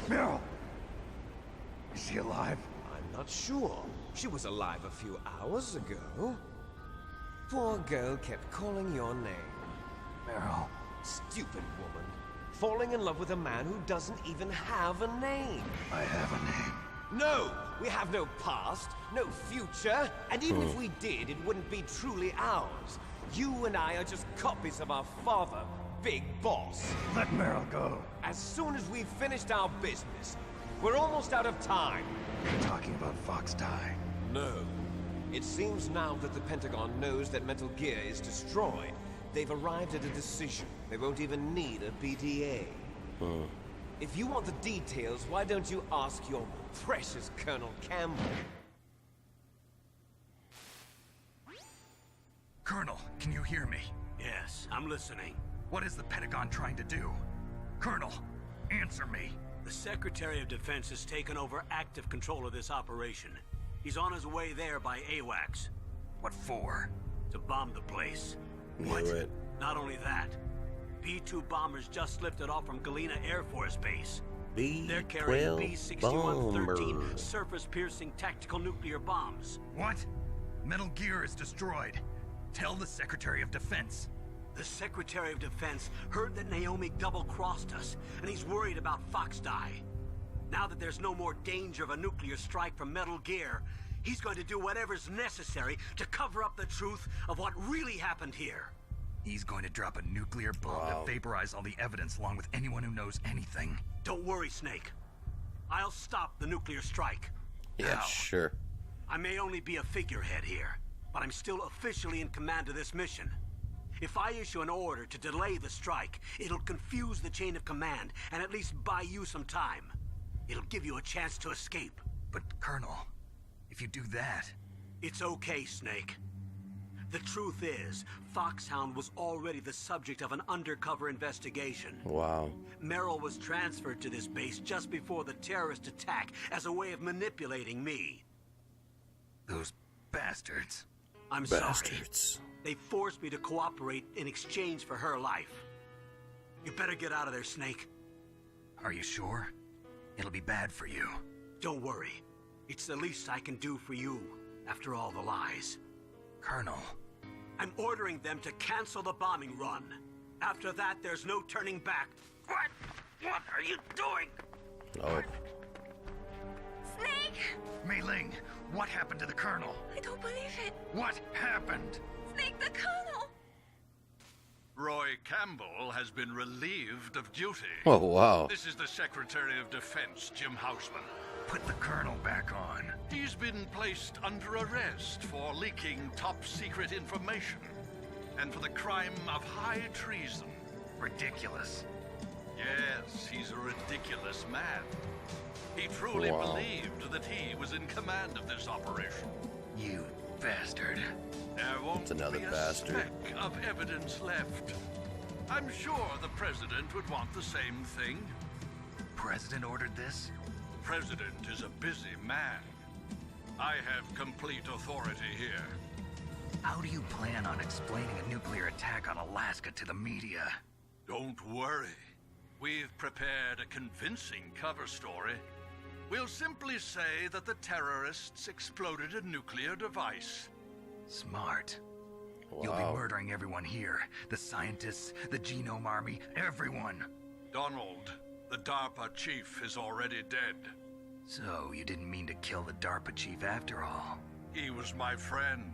Meryl! Is she alive? I'm not sure. She was alive a few hours ago. Poor girl kept calling your name. Meryl. Stupid woman. Falling in love with a man who doesn't even have a name. I have a name. No! We have no past, no future, and even if we did, it wouldn't be truly ours. You and I are just copies of our father, Big Boss. Let Meryl go. As soon as we've finished our business, we're almost out of time. You're talking about Fox Die. No. It seems now that the Pentagon knows that Metal Gear is destroyed. They've arrived at a decision. They won't even need a BDA. If you want the details, why don't you ask your precious Colonel Campbell? Colonel, can you hear me? Yes, I'm listening. What is the Pentagon trying to do? Colonel, answer me. The Secretary of Defense has taken over active control of this operation. He's on his way there by AWACS. What for? To bomb the place. Knew it. Not only that, B-2 bombers just lifted off from Galena Air Force Base. They're carrying B-12 B-6113 bomber. surface-piercing tactical nuclear bombs. What? Metal Gear is destroyed. Tell the Secretary of Defense. The Secretary of Defense heard that Naomi double-crossed us, and he's worried about Fox Die. Now that there's no more danger of a nuclear strike from Metal Gear, he's going to do whatever's necessary to cover up the truth of what really happened here. He's going to drop a nuclear bomb to vaporize all the evidence along with anyone who knows anything. Don't worry, Snake. I'll stop the nuclear strike. Yeah, How? sure. I may only be a figurehead here, but I'm still officially in command of this mission. If I issue an order to delay the strike, it'll confuse the chain of command and at least buy you some time. It'll give you a chance to escape. But, Colonel, if you do that... It's okay, Snake. The truth is, Foxhound was already the subject of an undercover investigation. Wow. Merrill was transferred to this base just before the terrorist attack as a way of manipulating me. Those Bastards. I'm Bastards. sorry. They forced me to cooperate in exchange for her life. You better get out of there, Snake. Are you sure? It'll be bad for you. Don't worry. It's the least I can do for you, after all the lies. Colonel. I'm ordering them to cancel the bombing run. After that, there's no turning back. What? What are you doing? Oh. Snake! Mei Ling, what happened to the Colonel? I don't believe it. What happened? Snake, the Colonel! Roy Campbell has been relieved of duty. Oh, wow. This is the Secretary of Defense, Jim Houseman. Put the Colonel back on. He's been placed under arrest for leaking top-secret information and for the crime of high treason. Ridiculous. Yes, he's a ridiculous man. He truly Wow. believed that he was in command of this operation. You bastard. There won't It's another be a bastard. speck of evidence left. I'm sure the President would want the same thing. President ordered this? President is a busy man. I have complete authority here. How do you plan on explaining a nuclear attack on Alaska to the media? Don't worry. We've prepared a convincing cover story. We'll simply say that the terrorists exploded a nuclear device. Smart. Wow. You'll be murdering everyone here. The scientists, the Genome Army, everyone. Donald, the DARPA chief, is already dead. So, you didn't mean to kill the DARPA chief after all. He was my friend.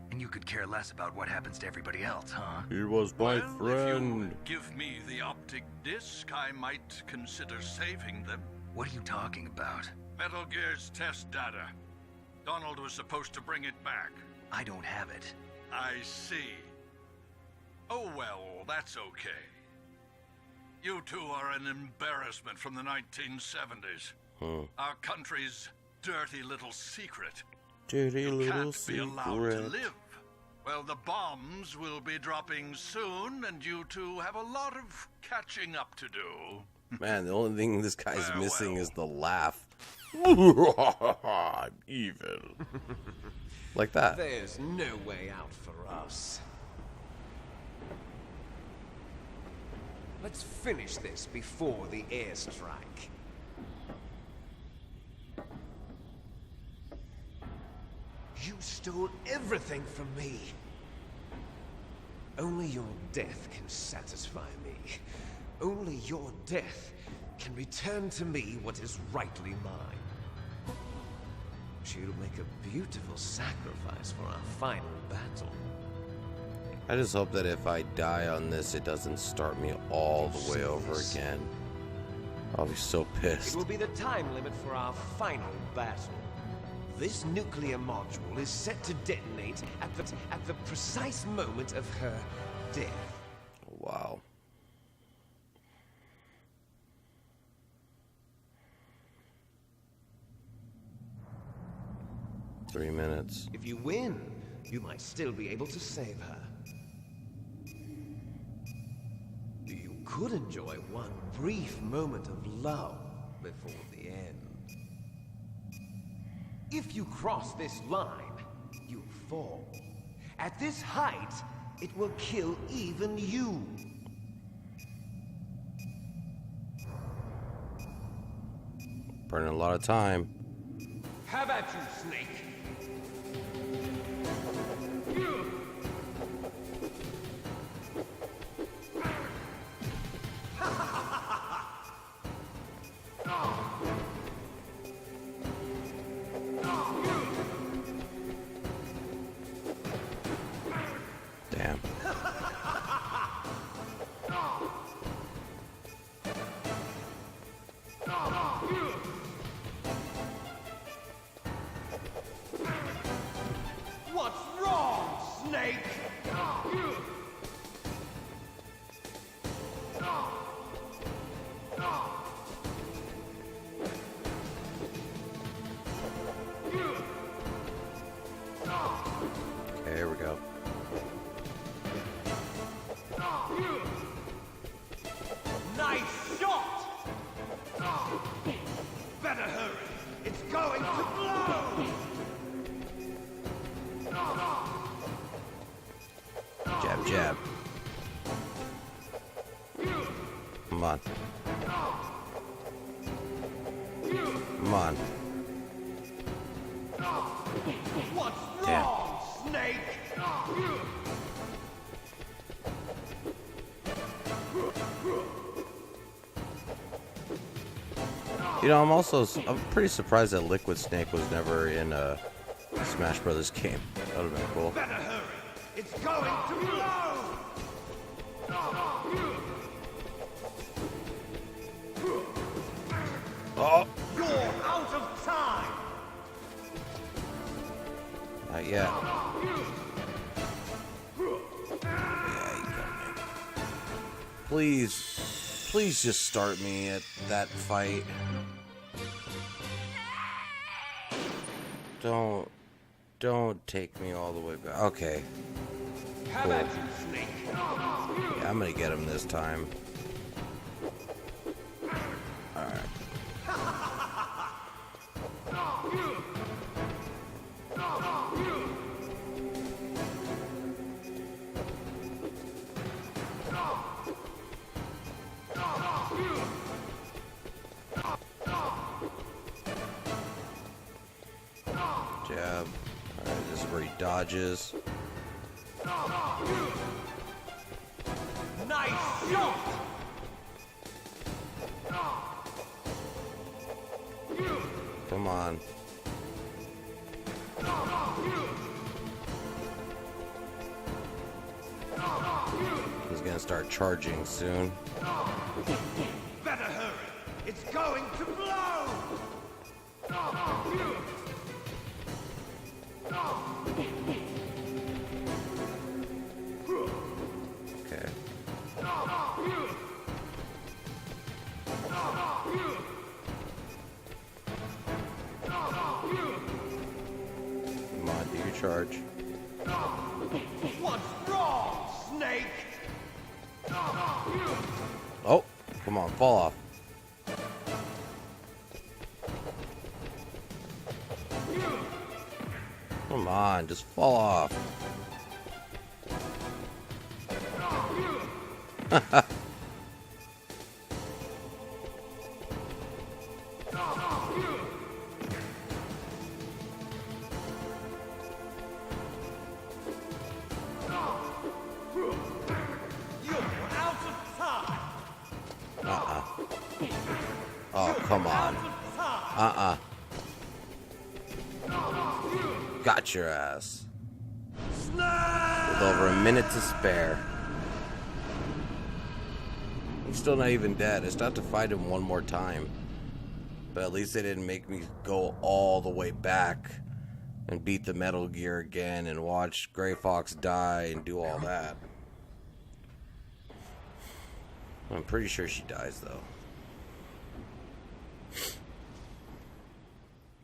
And you could care less about what happens to everybody else, huh? He was my Well, friend. if you give me the optic disc, I might consider saving them. What are you talking about? Metal Gear's test data. Donald was supposed to bring it back. I don't have it. I see. Oh well, that's okay. You two are an embarrassment from the 1970s. Our country's dirty little secret. Dirty You little can't be allowed to secret. live. Well, the bombs will be dropping soon, and you two have a lot of catching up to do. Man, the only thing this guy's Well, missing well. is the laugh. I'm evil. Like that. There's no way out for us. Let's finish this before the airstrike. You stole everything from me. Only your death can satisfy me. Only your death can return to me what is rightly mine. She'll make a beautiful sacrifice for our final battle. I just hope that if I die on this, it doesn't start me all the way over again. I'll be so It pissed. will be the time limit for our final battle. This nuclear module is set to detonate at the precise moment of her death. Wow. Three minutes. If you win, you might still be able to save her. You could enjoy one brief moment of love before the end. If you cross this line, you'll fall. At this height, it will kill even you. Burning a lot of time. How about you, Snake? Damn. What's wrong, Snake? Okay, here we go. Nice shot! Better hurry. It's going to blow! Jab, jab. Come on. Come on. What's Damn. wrong, Snake? You know, I'm pretty surprised that Liquid Snake was never in a Smash Brothers game. That would have been cool. Better hurry. It's going to blow. Oh! You're out of time. Not yet. Yeah, you got me. Please just start me at that fight. Don't take me all the way back. Okay. How Cool. about you, Snake? Yeah, I'm gonna get him this time. Alright. Jab. Alright, this is where he dodges. Nice shot. Come on. He's gonna start charging soon. Better hurry. It's going to blow. Okay. Come on, do your charge. What's wrong, Snake? Oh, come on, fall off. Come on, just fall off. You're out of time. Oh, come on. Got your ass. With over a minute to spare. He's still not even dead. I still have to fight him one more time. But at least they didn't make me go all the way back and beat the Metal Gear again and watch Gray Fox die and do all that. I'm pretty sure she dies, though.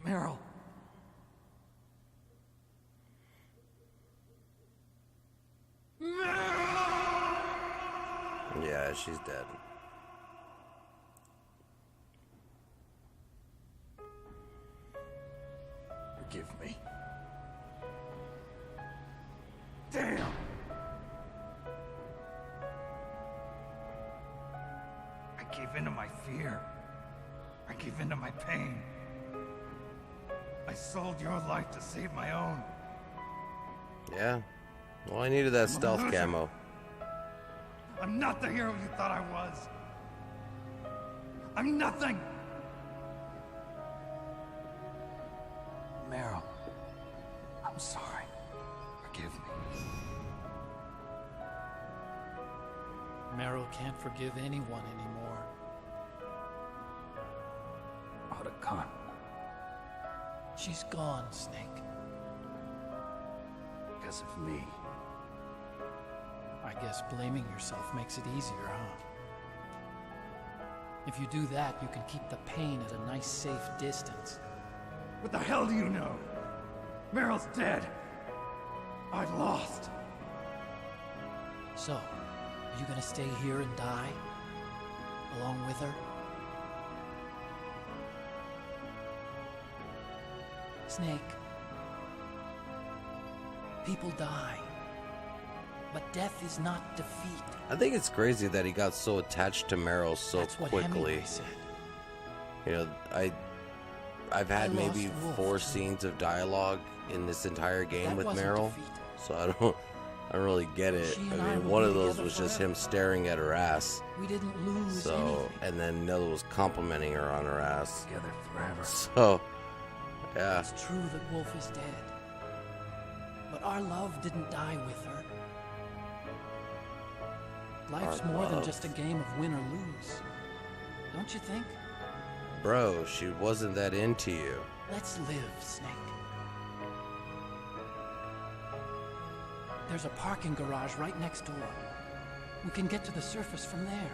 Meryl. Yeah, she's dead. Forgive me. Damn! I gave in to my fear. I gave in to my pain. I sold your life to save my own. Yeah. Well, I needed that I'm a stealth loser. camo. I'm not the hero you thought I was. I'm nothing. Meryl, I'm sorry. Forgive me. Meryl can't forgive anyone anymore. Otacon. She's gone, Snake. Because of me. I guess blaming yourself makes it easier, huh? If you do that, you can keep the pain at a nice, safe distance. What the hell do you know? Meryl's dead. I lost. So, are you gonna stay here and die? Along with her? Snake. People die. But death is not defeat. I think it's crazy that he got so attached to Meryl so That's what quickly. Hemingway said. You know, I've had I maybe lost Wolf, 4 too. scenes of dialogue in this entire game That with wasn't Meryl, defeat. so I don't really get it. She I and I mean, will one be of those together was just forever. him staring at her ass. We didn't lose So, anything. and then another was complimenting her on her ass. Together forever. So, yeah. It's true that Wolf is dead. But our love didn't die with her. Life's Our more than love. just a game of win or lose. Don't you think? Bro, she wasn't that into you. Let's live, Snake. There's a parking garage right next door. We can get to the surface from there.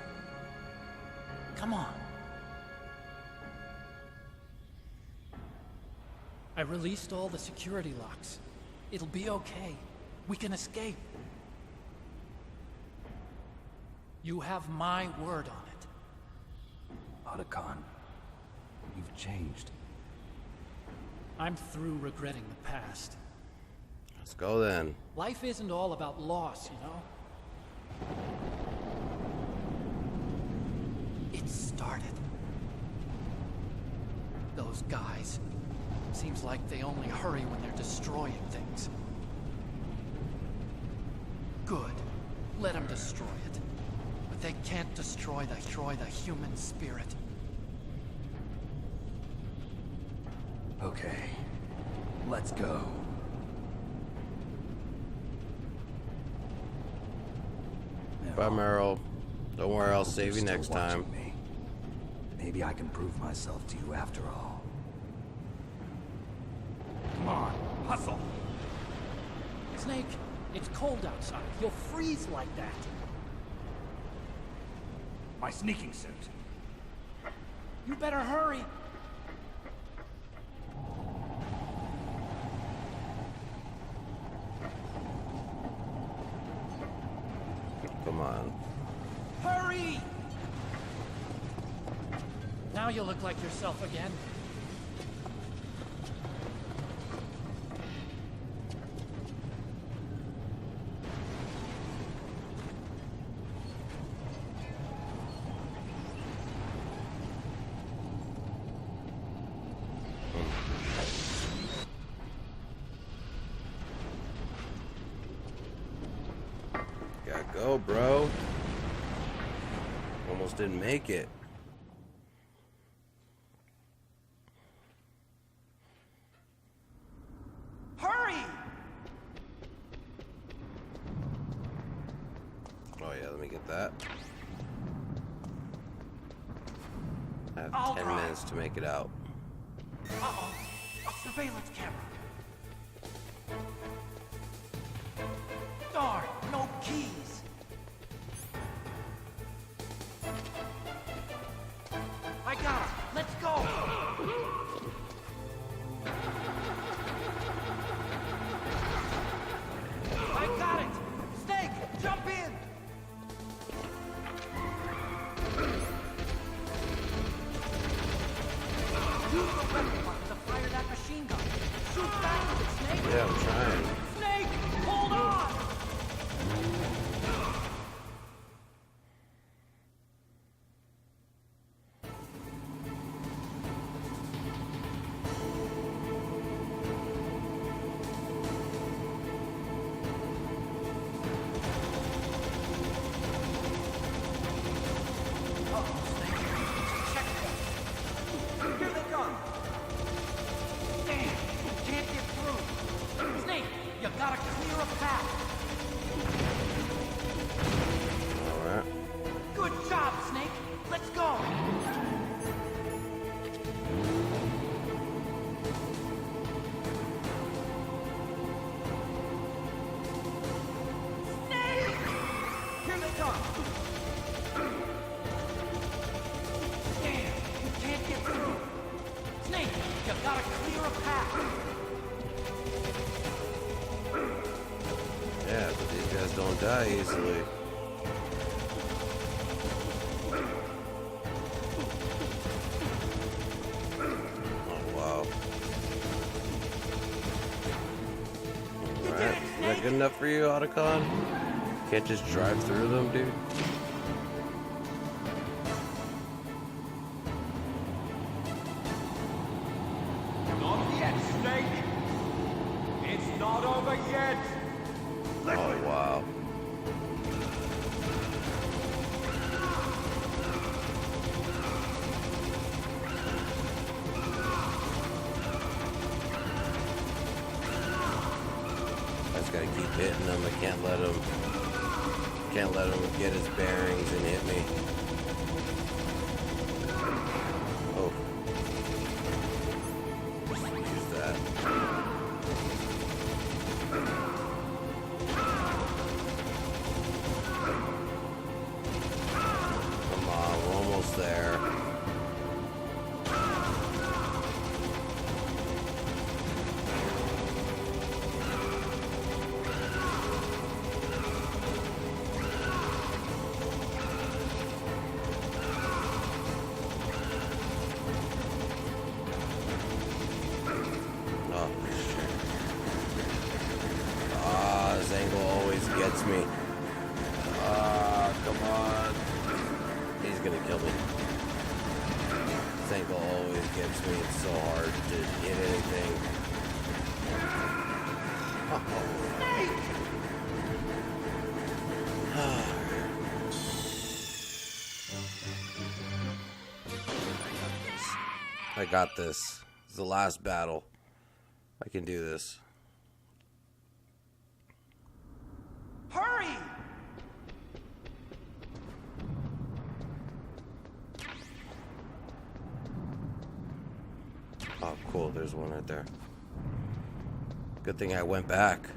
Come on. I released all the security locks. It'll be okay. We can escape. You have my word on it. Otacon, you've changed. I'm through regretting the past. Let's go then. Life isn't all about loss, you know? It started. Those guys. Seems like they only hurry when they're destroying things. Good. Let them destroy it. But they can't destroy the human spirit. Okay, let's go. Bye, Meryl. Don't worry, I'll Hope save you're you still next time. watching me. Maybe I can prove myself to you after all. Come on, hustle! Snake, it's cold outside. You'll freeze like that. My sneaking suit. You better hurry. Come on. Hurry! Now you look like yourself again. Gotta go, bro. Almost didn't make it. Hurry! Oh yeah, let me get that. I have I'll 10 drive. minutes to make it out. Uh-oh. A surveillance camera. Darn, no keys. I got it. Let's go. I got it. Snake, jump in. Use the weapon button to fire that machine gun. Shoot back with it, Snake. Yeah, I'm trying. Snake, hold on! Uh-oh, Snake. Checkpoint. Here they come. Damn, can't get through. Snake, you gotta clear a path. Alright. Good job, Snake. Let's go. Snake! Here they come. Damn, you can't get through. Snake, you gotta clear a path. Yeah, but these guys don't die easily. Oh, wow. Alright, is that good enough for you, Otacon? Can't just drive through them, dude? Not yet, Snake! It's not over yet! Oh, wow. I just gotta keep hitting him. I can't let him get his bearings and hit me. Oh. Just use that. Come on, we're almost there. Oh, shit. Ah, this angle always gets me. Ah, come on. He's gonna kill me. This angle always gets me. It's so hard to hit anything. I got this. It's the last battle. I can do this. Hurry! Oh, cool. There's one right there. Good thing I went back.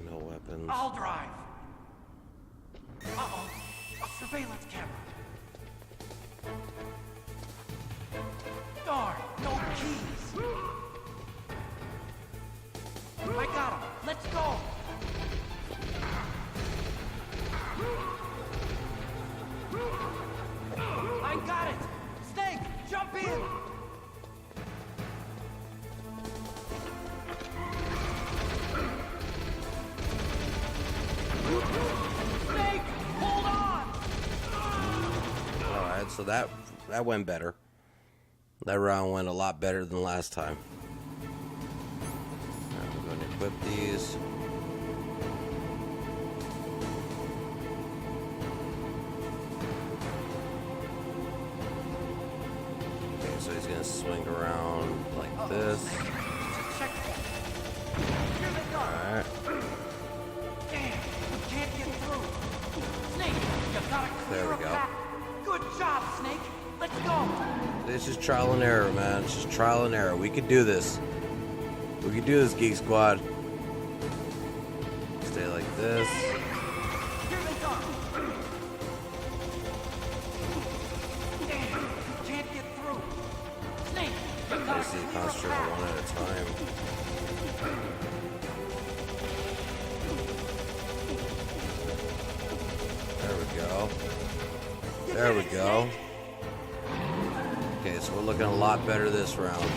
No weapons. I'll drive. Uh-oh. A surveillance camera. Darn, no keys. I got him. Let's go. I got it. Snake, jump in. Snake, hold on. All right, so that went better. That round went a lot better than last time. Alright, we're going to equip these. Okay, so he's going to swing around like this. Alright. Damn, we can't get through. Snake, you gotta clear There we a go. path. Good job, Snake. Let's go. It's just trial and error, man. It's just trial and error. We could do this. We could do this, Geek Squad. Stay like this. Here they come. Damn, we can't get through. Snake, you gotta Basically, clear a concentrate path. one at a time. There we go. There we go. Okay, so we're looking a lot better this round.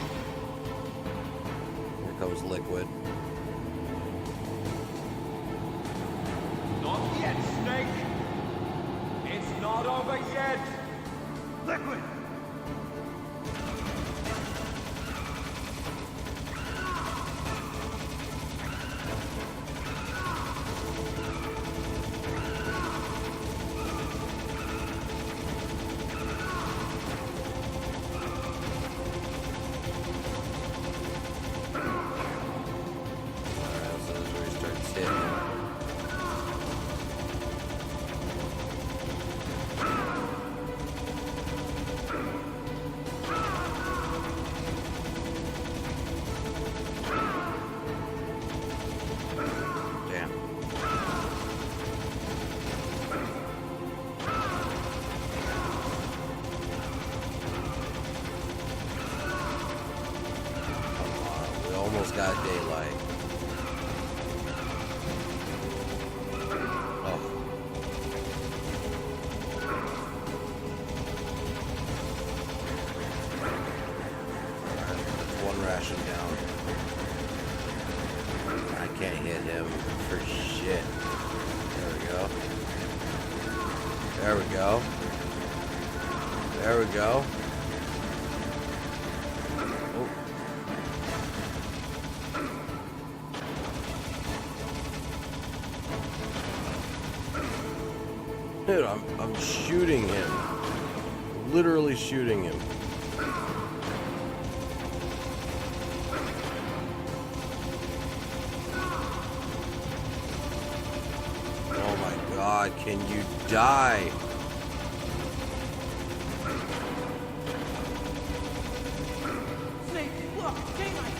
Here comes Liquid. Not yet, Snake. It's not over yet. Liquid. Alright, so this is where he starts hitting. Damn. Come on, we almost got daylight. Oh. Alright, that's one ration down. can't hit him for shit. There we go. There we go. There we go. Oh. Dude, I'm shooting him. Literally shooting him. Oh my god, can you die? Snake, look, daylight.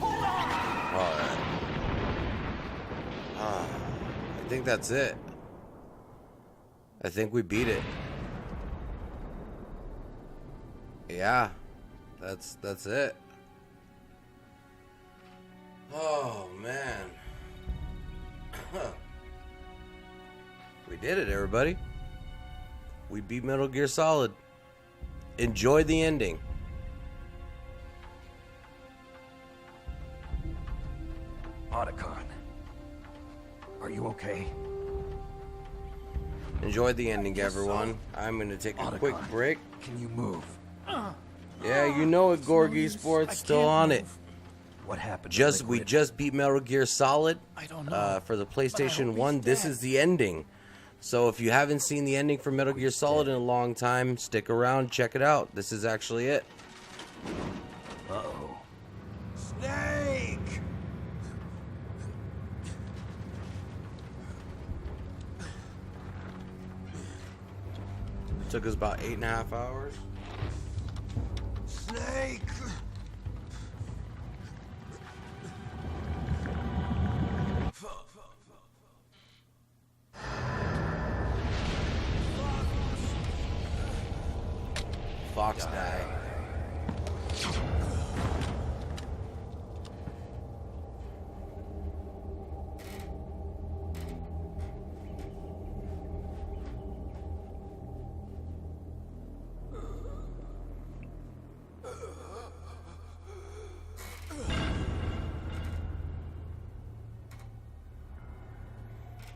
Hold on. Alright. I think that's it. I think we beat it. Yeah. That's it. Oh man. We did it, everybody. We beat Metal Gear Solid. Enjoy the ending. Otacon, are you okay? Enjoy the ending, everyone. I'm going to take a quick break. Can you move? Yeah, you know it, GORG Esports, still on it. What happened? We just beat Metal Gear Solid for the PlayStation 1. This is the ending. So if you haven't seen the ending for Metal Gear Solid in a long time, stick around, check it out. This is actually it. Uh-oh. Snake! Took us about 8.5 hours. Snake! Fox died.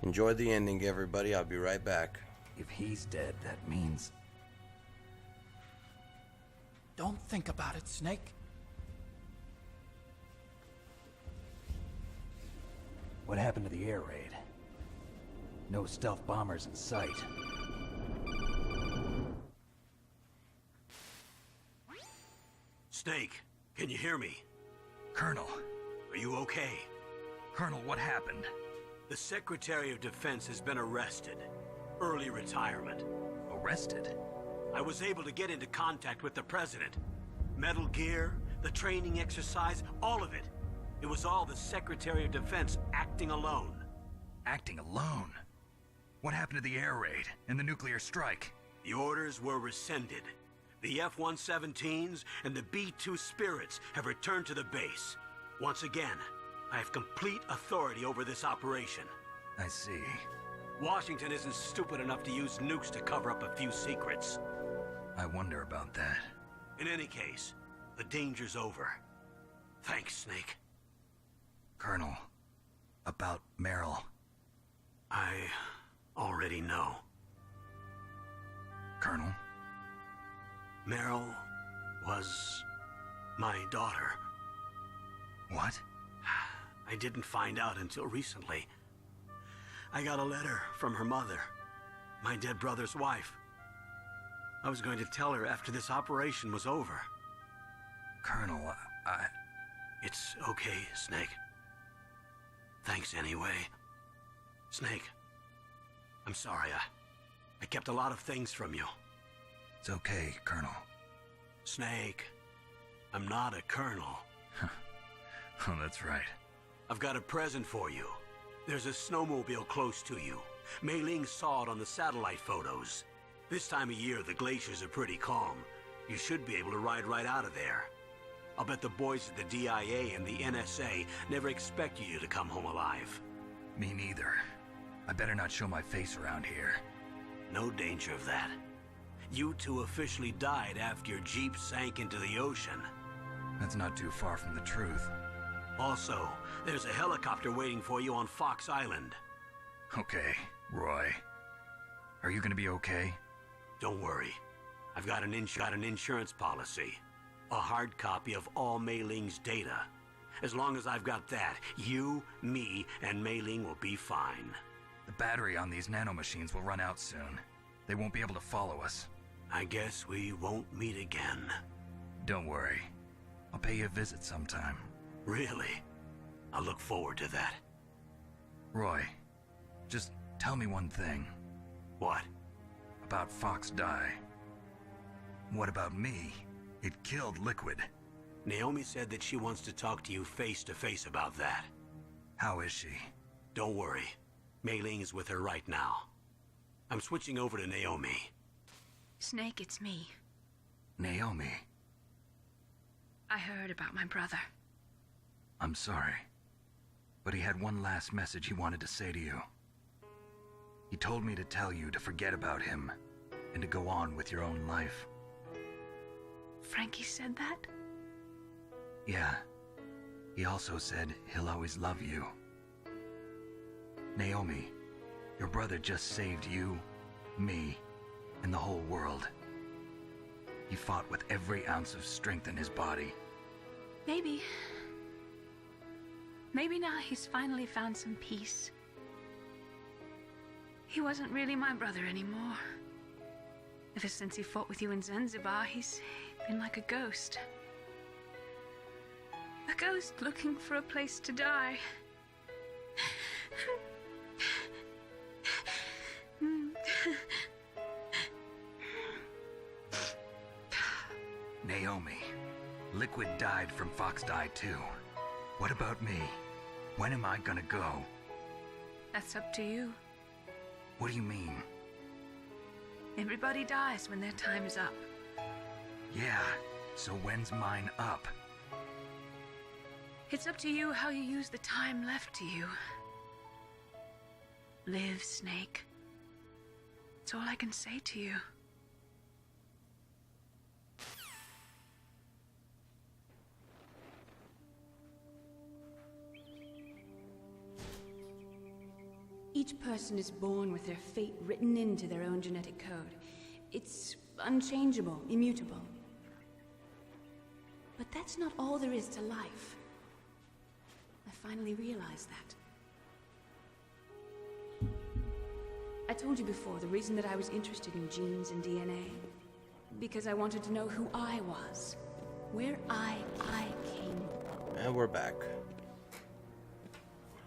Enjoy the ending, everybody. I'll be right back. If he's dead, that means... Don't think about it, Snake. What happened to the air raid? No stealth bombers in sight. Snake, can you hear me? Colonel. Are you okay? Colonel, what happened? The Secretary of Defense has been arrested. Early retirement. Arrested? I was able to get into contact with the President. Metal Gear, the training exercise, all of it. It was all the Secretary of Defense acting alone. Acting alone? What happened to the air raid and the nuclear strike? The orders were rescinded. The F-117s and the B-2 Spirits have returned to the base. Once again, I have complete authority over this operation. I see. Washington isn't stupid enough to use nukes to cover up a few secrets. I wonder about that. In any case, the danger's over. Thanks, Snake. Colonel, about Meryl. I already know. Colonel? Meryl was my daughter. What? I didn't find out until recently. I got a letter from her mother, my dead brother's wife. I was going to tell her after this operation was over. Colonel, It's okay, Snake. Thanks anyway. Snake, I'm sorry. I kept a lot of things from you. It's okay, Colonel. Snake, I'm not a colonel. Oh, that's right. I've got a present for you. There's a snowmobile close to you. Mei Ling saw it on the satellite photos. This time of year, the glaciers are pretty calm. You should be able to ride right out of there. I'll bet the boys at the DIA and the NSA never expected you to come home alive. Me neither. I better not show my face around here. No danger of that. You two officially died after your Jeep sank into the ocean. That's not too far from the truth. Also, there's a helicopter waiting for you on Fox Island. Okay, Roy. Are you gonna be okay? Don't worry. I've got an insurance policy. A hard copy of all Mei Ling's data. As long as I've got that, you, me, and Mei Ling will be fine. The battery on these nanomachines will run out soon. They won't be able to follow us. I guess we won't meet again. Don't worry. I'll pay you a visit sometime. Really? I'll look forward to that. Roy, just tell me one thing. What? About Fox Die. What about me? It killed Liquid. Naomi said that she wants to talk to you face to face about that. How is she? Don't worry. Mei Ling is with her right now. I'm switching over to Naomi. Snake, it's me. Naomi. I heard about my brother. I'm sorry. But he had one last message he wanted to say to you. He told me to tell you to forget about him and to go on with your own life. Frankie said that? Yeah. He also said he'll always love you. Naomi, your brother just saved you, me, and the whole world. He fought with every ounce of strength in his body. Maybe. Maybe now he's finally found some peace. He wasn't really my brother anymore. Ever since he fought with you in Zanzibar, he's been like a ghost. A ghost looking for a place to die. Naomi, Liquid died from Fox Die too. What about me? When am I gonna go? That's up to you. What do you mean? Everybody dies when their time is up. Yeah, so when's mine up? It's up to you how you use the time left to you. Live, Snake. That's all I can say to you. Each person is born with their fate written into their own genetic code. It's unchangeable, immutable. But that's not all there is to life. I finally realized that. I told you before, the reason that I was interested in genes and DNA, because I wanted to know who I was, where I came. And we're back.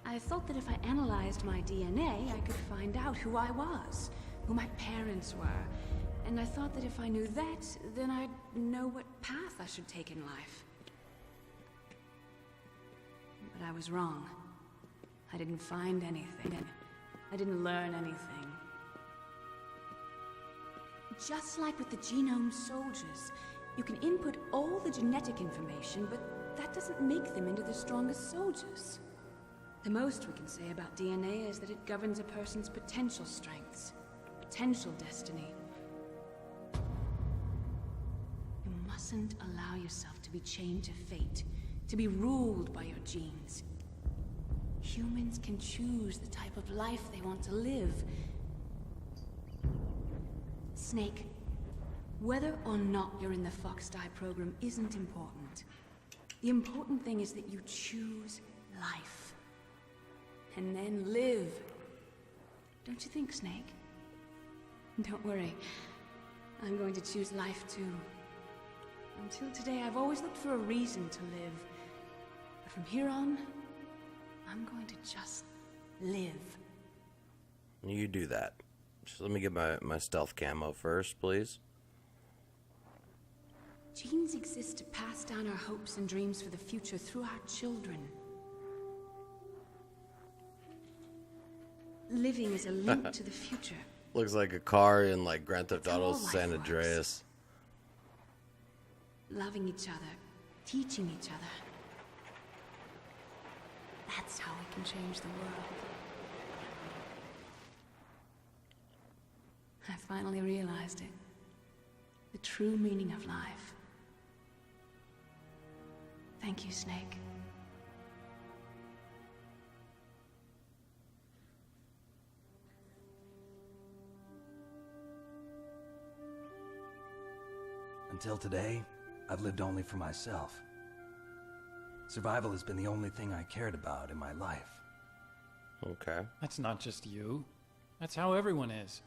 I thought that if I analyzed my DNA, I could find out who I was, who my parents were. And I thought that if I knew that, then I'd know what path I should take in life. But I was wrong. I didn't find anything. I didn't learn anything. Just like with the genome soldiers, you can input all the genetic information, but that doesn't make them into the strongest soldiers. The most we can say about DNA is that it governs a person's potential strengths, potential destiny. You mustn't allow yourself to be chained to fate, to be ruled by your genes. Humans can choose the type of life they want to live. Snake, whether or not you're in the Fox Die program isn't important. The important thing is that you choose life. And then live. Don't you think, Snake? Don't worry. I'm going to choose life too. Until today, I've always looked for a reason to live. But from here on, I'm going to just live. You do that. Just let me get my stealth camo first, please. Genes exist to pass down our hopes and dreams for the future through our children. Living is a link to the future. Looks like a car in like Grand Theft Auto That's how San life works. Andreas. Loving each other, teaching each other. That's how we can change the world. I finally realized it. The true meaning of life. Thank you, Snake. Until today, I've lived only for myself. Survival has been the only thing I cared about in my life. Okay. That's not just you. That's how everyone is.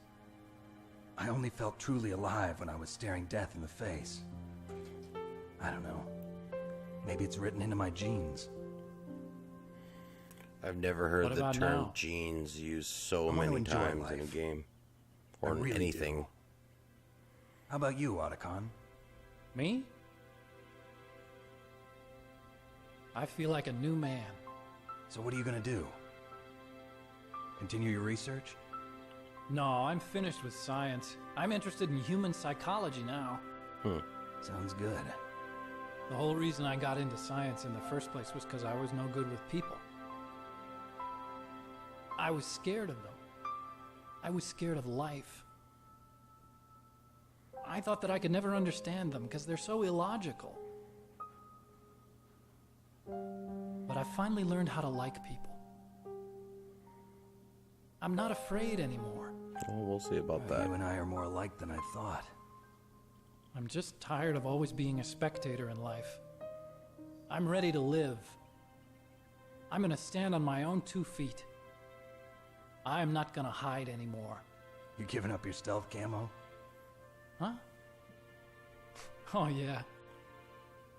I only felt truly alive when I was staring death in the face. I don't know. Maybe it's written into my genes. I've never heard What the about term now? genes used so I want to many enjoy times in a life. game. I Or really anything. do. How about you, Otacon? Me? I feel like a new man. So what are you gonna do? Continue your research? No, I'm finished with science. I'm interested in human psychology now. Sounds good. The whole reason I got into science in the first place was because I was no good with people. I was scared of them. I was scared of life. I thought that I could never understand them because they're so illogical. But I finally learned how to like people. I'm not afraid anymore. Oh, we'll see about that. You and I are more alike than I thought. I'm just tired of always being a spectator in life. I'm ready to live. I'm gonna stand on my own 2 feet. I'm not gonna hide anymore. You giving up your stealth camo? Huh? Oh yeah.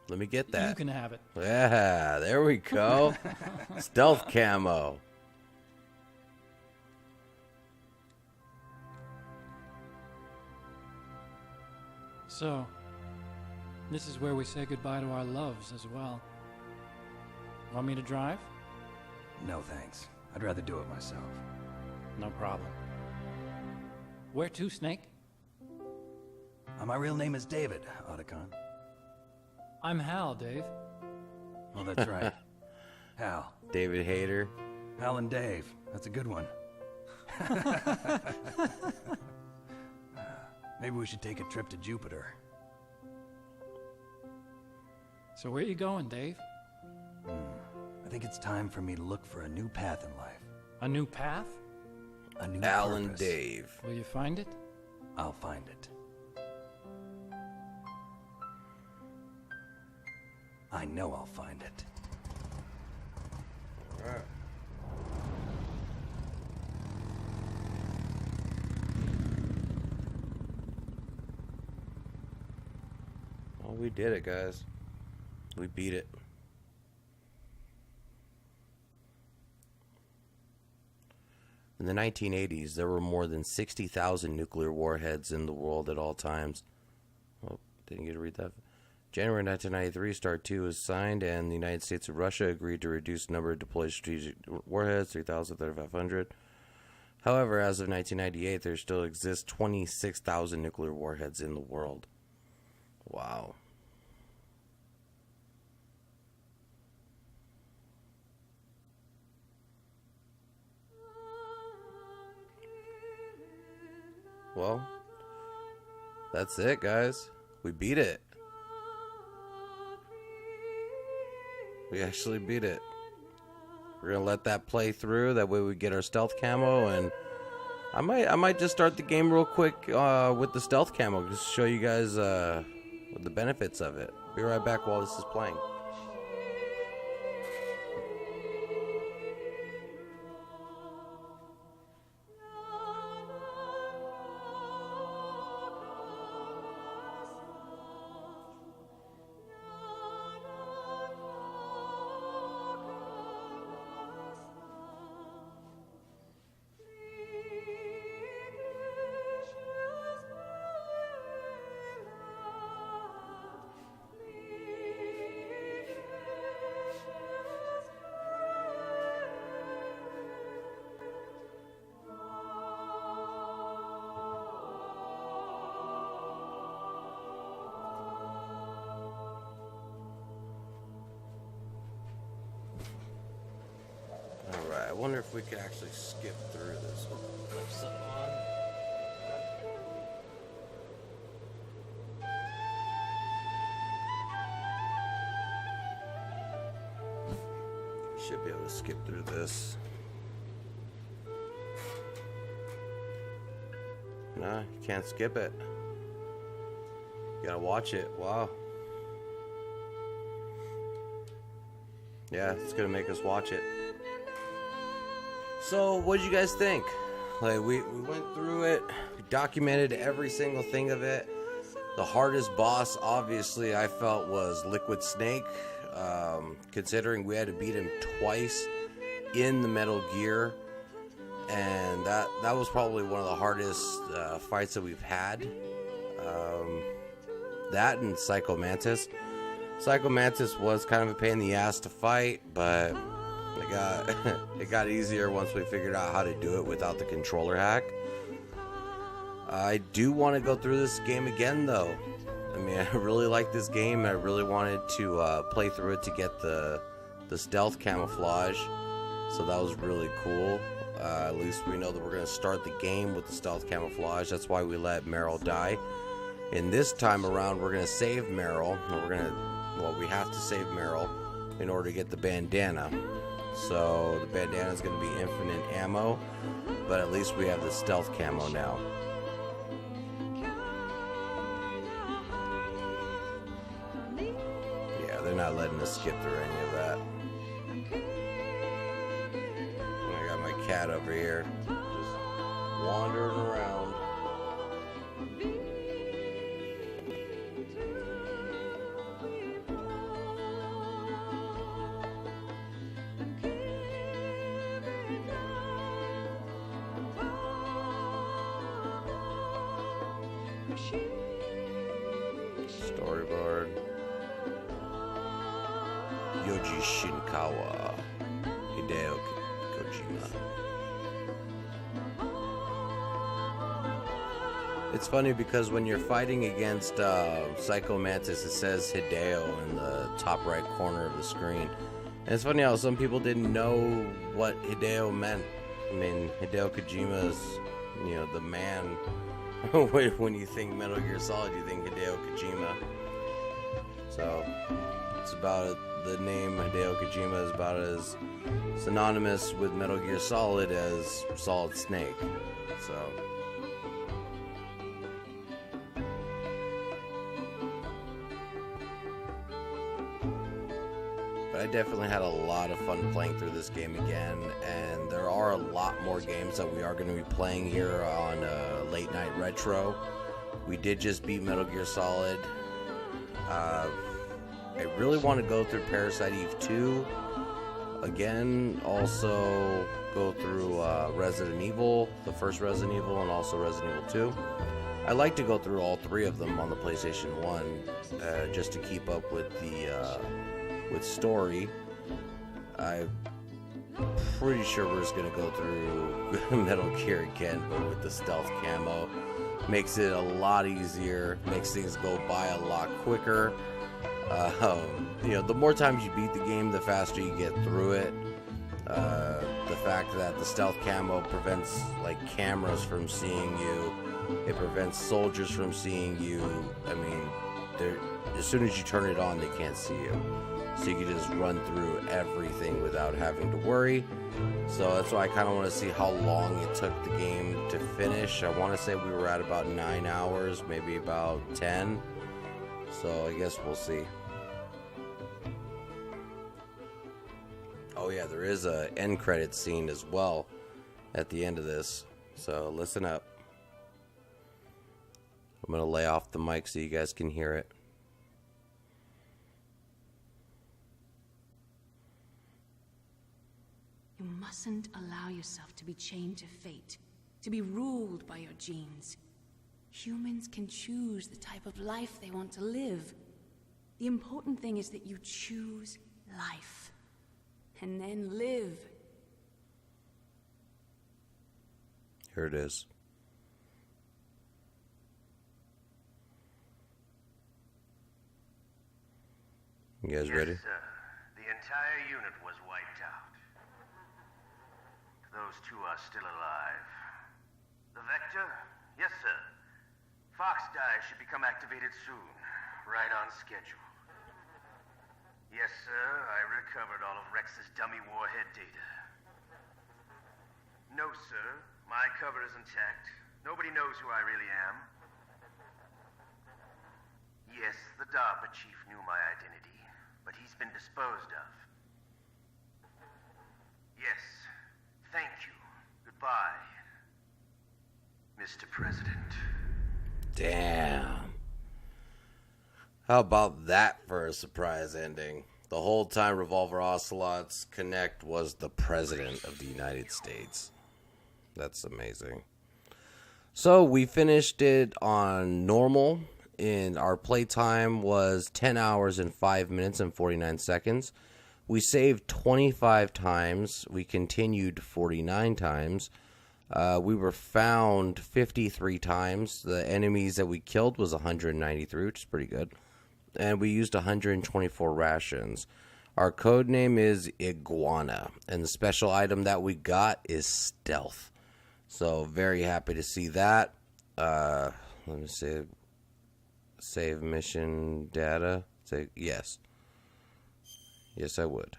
Let me get that. You can have it. Yeah, there we go. Stealth camo. So, this is where we say goodbye to our loves as well. Want me to drive? No thanks. I'd rather do it myself. No problem. Where to, Snake? My real name is David, Otacon. I'm Hal, Dave. Oh, that's right. Hal. David Hayter. Hal and Dave. That's a good one. Maybe we should take a trip to Jupiter. So where you going, Dave? I think it's time for me to look for a new path in life. A new path? A new Alan purpose. Dave. Will you find it? I'll find it. I know I'll find it. Alright. Oh, we did it, guys. We beat it. In the 1980s, there were more than 60,000 nuclear warheads in the world at all times. Oh, didn't get to read that. January 1993, START 2 was signed, and the United States and Russia agreed to reduce the number of deployed strategic warheads, 3,000 to 3,500. However, as of 1998, there still exists 26,000 nuclear warheads in the world. Wow. Well, that's it, guys. We beat it. We actually beat it. We're gonna let that play through. That way we get our stealth camo, and I might just start the game real quick with the stealth camo, just to show you guys the benefits of it. Be right back while this is playing. Alright, I wonder if we could actually skip through this one. Flip something on. Should be able to skip through this. No, you can't skip it. Gotta watch it. Wow. Yeah, it's gonna make us watch it. So, what did you guys think? Like, we went through it, we documented every single thing of it. The hardest boss, obviously, I felt was Liquid Snake, considering we had to beat him twice in the Metal Gear, and that was probably one of the hardest fights that we've had. That and Psycho Mantis. Psycho Mantis was kind of a pain in the ass to fight, but it got easier once we figured out how to do it without the controller hack. I do want to go through this game again, though. I mean, I really like this game. I really wanted to play through it to get the stealth camouflage, so that was really cool. At least we know that we're going to start the game with the stealth camouflage. That's why we let Meryl die. And this time around, we're going to save Meryl. We have to save Meryl in order to get the bandana. So the bandana is going to be infinite ammo, but at least we have the stealth camo now. Yeah, they're not letting us skip through any of that. I got my cat over here, just wandering around. Storyboard. Yoji Shinkawa. Hideo Kojima. It's funny because when you're fighting against Psycho Mantis, it says Hideo in the top right corner of the screen. And it's funny how some people didn't know what Hideo meant. I mean, Hideo Kojima is, the man. When you think Metal Gear Solid, you think Hideo Kojima. So, it's about it. The name Hideo Kojima is about as synonymous with Metal Gear Solid as Solid Snake. So, but I definitely had a lot of fun playing through this game again, and there are a lot more games that we are going to be playing here on Late Night Retro. We did just beat Metal Gear Solid. I really want to go through Parasite Eve 2 again, also go through Resident Evil, the first Resident Evil, and also Resident Evil 2. I like to go through all three of them on the PlayStation 1 just to keep up with the with story. I'm pretty sure we're just gonna go through Metal Gear again, but with the stealth camo. Makes it a lot easier, makes things go by a lot quicker. The more times you beat the game, the faster you get through it. The fact that the stealth camo prevents cameras from seeing you, it prevents soldiers from seeing you. I mean, as soon as you turn it on, they can't see you. So you can just run through everything without having to worry. So that's why I kind of want to see how long it took the game to finish. I want to say we were at about 9 hours, maybe about 10. So I guess we'll see. Oh yeah, there is a end credit scene as well at the end of this. So listen up. I'm going to lay off the mic so you guys can hear it. You mustn't allow yourself to be chained to fate, to be ruled by your genes. Humans can choose the type of life they want to live. The important thing is that you choose life, and then live. Here it is. You guys ready? Yes, sir. The entire unit was wiped out. Those two are still alive. The Vector? Yes, sir. Fox die should become activated soon. Right on schedule. Yes, sir. I recovered all of Rex's dummy warhead data. No, sir. My cover is intact. Nobody knows who I really am. Yes, the DARPA chief knew my identity, but he's been disposed of. Yes, thank you. Goodbye, Mr. President. Damn. How about that for a surprise ending? The whole time Revolver Ocelot's Connect was the President of the United States. That's amazing. So we finished it on normal, and our playtime was 10 hours and 5 minutes and 49 seconds. We saved 25 times. We continued 49 times. We were found 53 times. The enemies that we killed was 193, which is pretty good. And we used 124 rations. Our code name is Iguana, and the special item that we got is Stealth. So very happy to see that. Let me save mission data. Say yes. Yes, I would.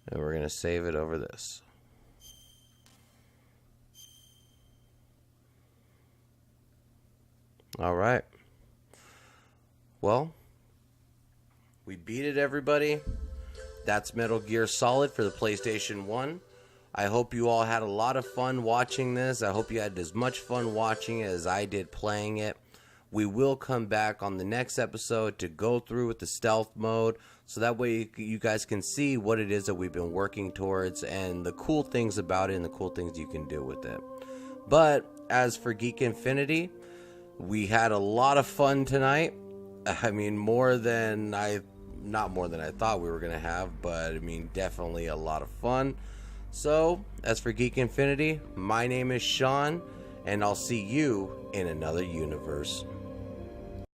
And we're going to save it over this. All right. Well, we beat it, everybody. That's Metal Gear Solid for the PlayStation 1. I hope you all had a lot of fun watching this. I hope you had as much fun watching it as I did playing it. We will come back on the next episode to go through with the stealth mode, so that way you guys can see what it is that we've been working towards and the cool things about it and the cool things you can do with it. But as for Geek Infinity, we had a lot of fun tonight. I mean, not more than I thought we were going to have, but I mean, definitely a lot of fun. So, as for Geek Infinity, my name is Sean, and I'll see you in another universe.